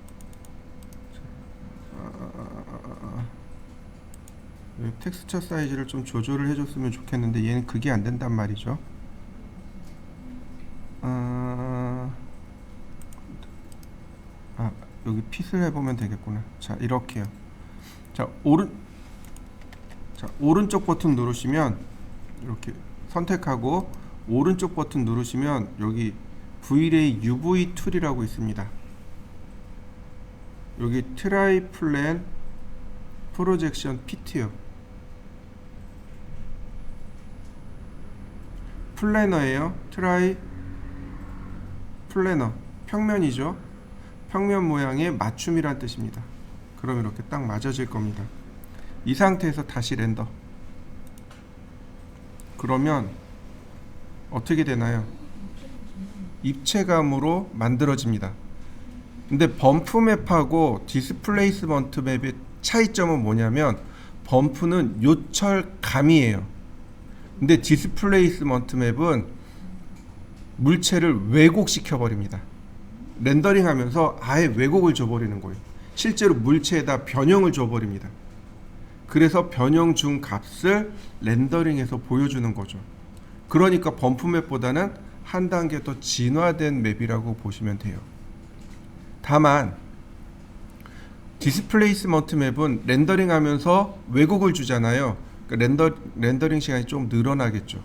텍스처 사이즈를 좀 조절을 해줬으면 좋겠는데 얘는 그게 안 된단 말이죠. 여기 핏을 해보면 되겠구나. 자, 이렇게요. 자, 오른쪽 버튼 누르시면 이렇게 선택하고 오른쪽 버튼 누르시면 여기 V-Ray UV 툴이라고 있습니다. 여기 트라이 플랜 프로젝션 피트요. 플래너예요. 트라이 플래너 평면이죠. 평면 모양의 맞춤이란 뜻입니다. 그럼 이렇게 딱 맞아질 겁니다. 이 상태에서 다시 렌더. 그러면 어떻게 되나요? 입체감으로 만들어집니다. 근데 범프 맵하고 디스플레이스먼트 맵의 차이점은 뭐냐면 범프는 요철감이에요. 근데 디스플레이스먼트 맵은 물체를 왜곡시켜 버립니다. 렌더링 하면서 아예 왜곡을 줘버리는 거예요. 실제로 물체에다 변형을 줘버립니다. 그래서 변형 중 값을 렌더링해서 보여주는 거죠. 그러니까 범프 맵보다는 한 단계 더 진화된 맵이라고 보시면 돼요. 다만 디스플레이스먼트 맵은 렌더링 하면서 왜곡을 주잖아요. 그러니까 렌더링 시간이 좀 늘어나겠죠.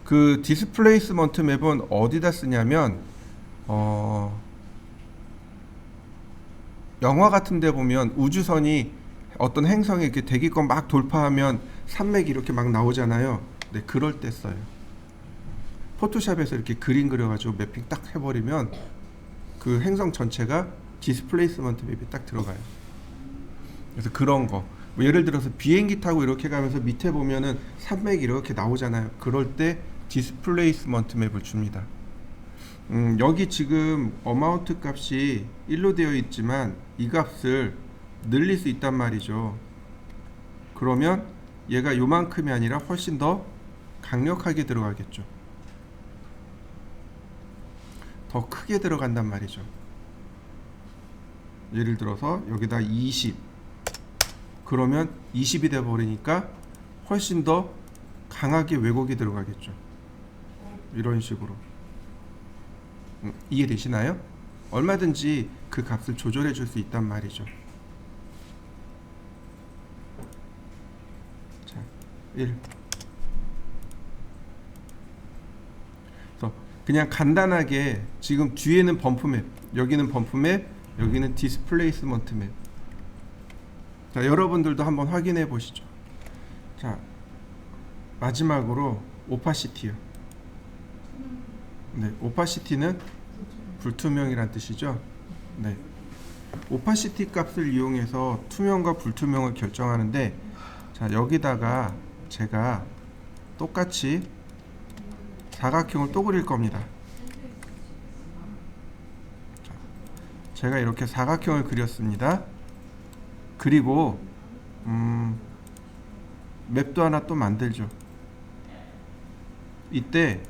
그 디스플레이스먼트 맵은 어디다 쓰냐면 영화 같은 데 보면 우주선이 어떤 행성에 이렇게 대기권 막 돌파하면 산맥이 이렇게 막 나오잖아요. 네, 그럴 때 써요. 포토샵에서 이렇게 그림 그려가지고 매핑 딱 해버리면 그 행성 전체가 디스플레이스먼트 맵이 딱 들어가요. 그래서 그런 거, 뭐 예를 들어서 비행기 타고 이렇게 가면서 밑에 보면은 산맥이 이렇게 나오잖아요. 그럴 때 디스플레이스먼트 맵을 줍니다. 여기 지금 어마운트 값이 1로 되어 있지만 이 값을 늘릴 수 있단 말이죠. 그러면 얘가 요만큼이 아니라 훨씬 더 강력하게 들어가겠죠. 더 크게 들어간단 말이죠. 예를 들어서 여기다 20, 그러면 20이 돼 버리니까 훨씬 더 강하게 왜곡이 들어가겠죠. 이런 식으로. 이해되시나요? 얼마든지 그 값을 조절해 줄 수 있단 말이죠. 자, 1. 그래서 그냥 간단하게 지금 뒤에는 범프맵, 여기는 범프맵, 여기는 디스플레이스먼트 맵. 자, 여러분들도 한번 확인해 보시죠. 자, 마지막으로 오파시티요. 네, 오파시티는 불투명이란 뜻이죠. 네, 오파시티 값을 이용해서 투명과 불투명을 결정하는데, 자, 여기다가 제가 똑같이 사각형을 또 그릴 겁니다. 자, 제가 이렇게 사각형을 그렸습니다. 그리고 맵도 하나 또 만들죠. 이때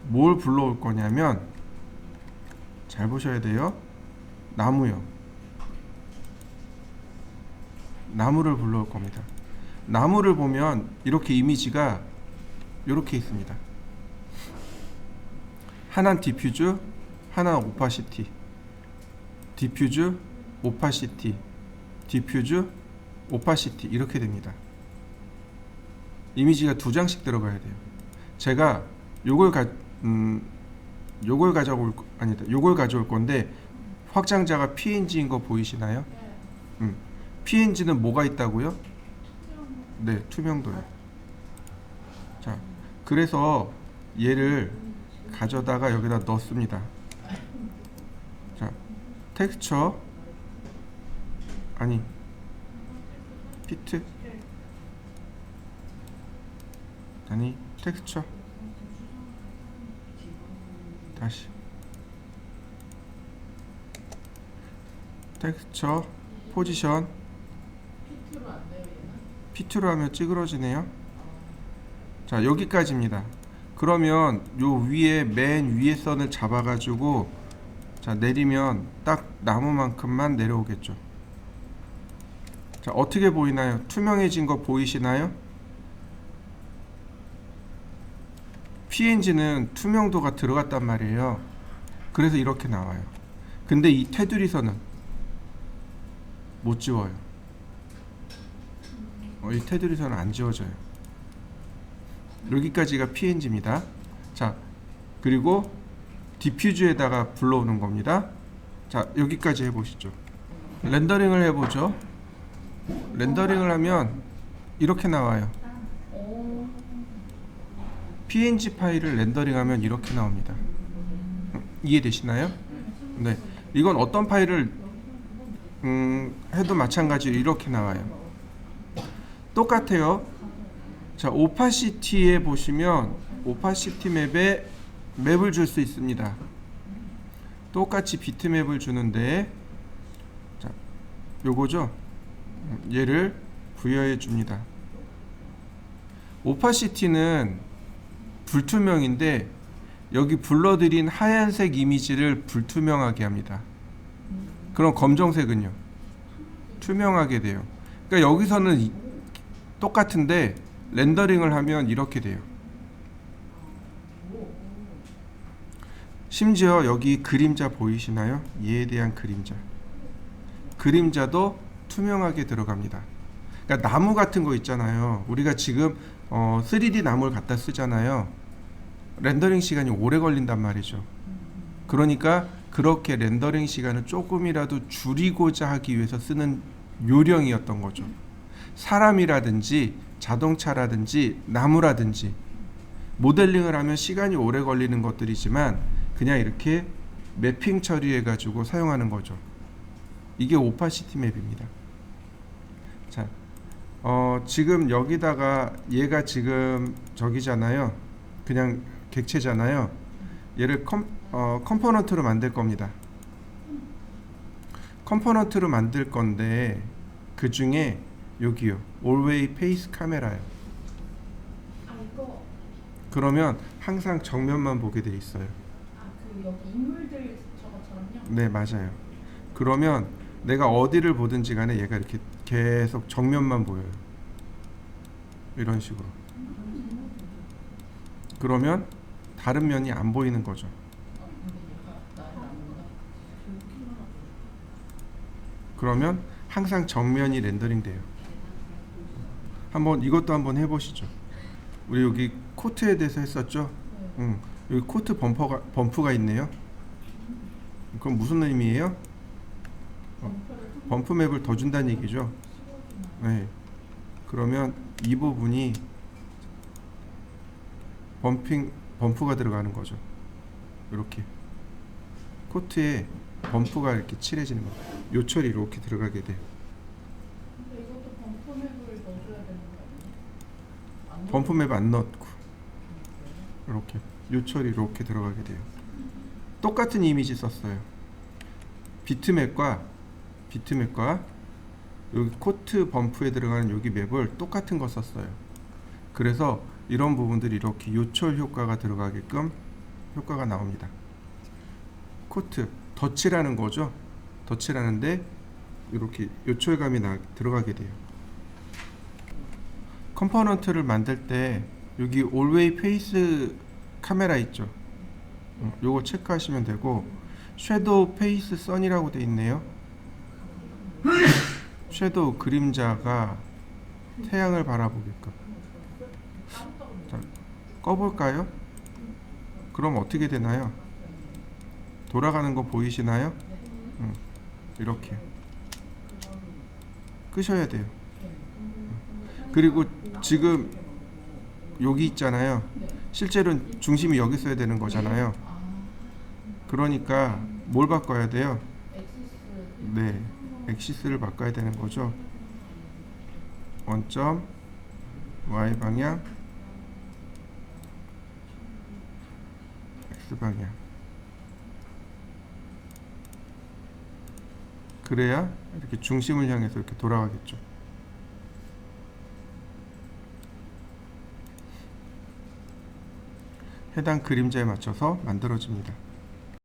뭘 불러올 거냐면, 잘 보셔야 돼요. 나무요. 나무를 불러올 겁니다. 나무를 보면 이렇게 이미지가 이렇게 있습니다. 하나는 디퓨즈, 하나는 오파시티. 디퓨즈, 오파시티, 디퓨즈, 오파시티, 이렇게 됩니다. 이미지가 두 장씩 들어가야 돼요. 제가 요걸 가져올 건데, 확장자가 PNG인 거 보이시나요? PNG는 뭐가 있다고요? 네, 투명도요. 자, 그래서 얘를 가져다가 여기다 넣습니다. 자, 텍스처, 아니, 피트, 아니, 텍스처, 다시 텍스처, 포지션, P2로 하면 찌그러지네요. 자, 여기까지입니다. 그러면 요 위에, 맨 위에 선을 잡아가지고, 자, 내리면 딱 나무만큼만 내려오겠죠. 자, 어떻게 보이나요? 투명해진 거 보이시나요? PNG는 투명도가 들어갔단 말이에요. 그래서 이렇게 나와요. 근데 이 테두리선은 못 지워요. 이 테두리선은 안 지워져요. 여기까지가 PNG입니다. 자, 그리고 디퓨즈에다가 불러오는 겁니다. 자, 여기까지 해보시죠. 렌더링을 해보죠. 렌더링을 하면 이렇게 나와요. PNG 파일을 렌더링하면 이렇게 나옵니다. 이해되시나요? 네, 이건 어떤 파일을 해도 마찬가지로 이렇게 나와요. 똑같아요. 자, 오파시티에 보시면 오파시티 맵에 맵을 줄 수 있습니다. 똑같이 비트맵을 주는데, 자, 요거죠. 얘를 부여해 줍니다. 오파시티는 불투명인데 여기 불러드린 하얀색 이미지를 불투명하게 합니다. 그럼 검정색은요? 투명하게 돼요. 그러니까 여기서는 똑같은데 렌더링을 하면 이렇게 돼요. 심지어 여기 그림자 보이시나요? 얘에 대한 그림자도 투명하게 들어갑니다. 그러니까 나무 같은 거 있잖아요. 우리가 지금 3D 나무를 갖다 쓰잖아요. 렌더링 시간이 오래 걸린단 말이죠. 그러니까 그렇게 렌더링 시간을 조금이라도 줄이고자 하기 위해서 쓰는 요령이었던 거죠. 사람이라든지 자동차라든지 나무라든지 모델링을 하면 시간이 오래 걸리는 것들이지만 그냥 이렇게 매핑 처리해 가지고 사용하는 거죠. 이게 오파시티 맵입니다. 자, 지금 여기다가 얘가 지금 저기잖아요. 그냥 객체잖아요. 얘를 컴포넌트로 만들 겁니다. 컴포넌트로 만들 건데 그 중에 여기요. Always Face 카메라요. 이거 그러면 항상 정면만 보게 돼 있어요. 그 여기 인물들 저것처럼요? 네, 맞아요. 그러면 내가 어디를 보든지 간에 얘가 이렇게 계속 정면만 보여요. 이런 식으로. 그러면 다른 면이 안 보이는 거죠. 그러면 항상 정면이 렌더링 돼요. 이것도 한번 해보시죠. 우리 여기 코트에 대해서 했었죠? 여기 코트 범프가 있네요. 그건 무슨 의미예요? 범프 맵을 더 준다는 얘기죠. 네. 그러면 이 부분이 범프가 들어가는 거죠. 이렇게 코트에 범프가 이렇게 칠해지는 거. 요철이 이렇게 들어가게 돼요. 근데 이것도 범퍼맵을 넣어줘야 되는 거 아니에요? 범프 맵 안 넣고 이렇게 요철이 이렇게 들어가게 돼요. 똑같은 이미지 썼어요. 비트맵과 여기 코트 범프에 들어가는 여기 맵을 똑같은 거 썼어요. 그래서 이런 부분들이 이렇게 요철 효과가 들어가게끔 효과가 나옵니다. 코트 덧칠하는 거죠. 덧칠하는데 이렇게 요철감이 들어가게 돼요. 컴포넌트를 만들 때 여기 Always Face 카메라 있죠. 요거 체크하시면 되고 섀도우 페이스 선이라고 돼 있네요. 섀도우 그림자가 태양을 바라보게끔. 자, 꺼볼까요? 그럼 어떻게 되나요? 돌아가는 거 보이시나요? 이렇게 끄셔야 돼요. 그리고 지금 여기 있잖아요. 실제로는 중심이 여기 있어야 되는 거잖아요. 그러니까 뭘 바꿔야 돼요? 네, 엑시스를 바꿔야 되는 거죠. 원점 Y 방향, X 방향. 그래야 이렇게 중심을 향해서 이렇게 돌아가겠죠. 해당 그림자에 맞춰서 만들어집니다.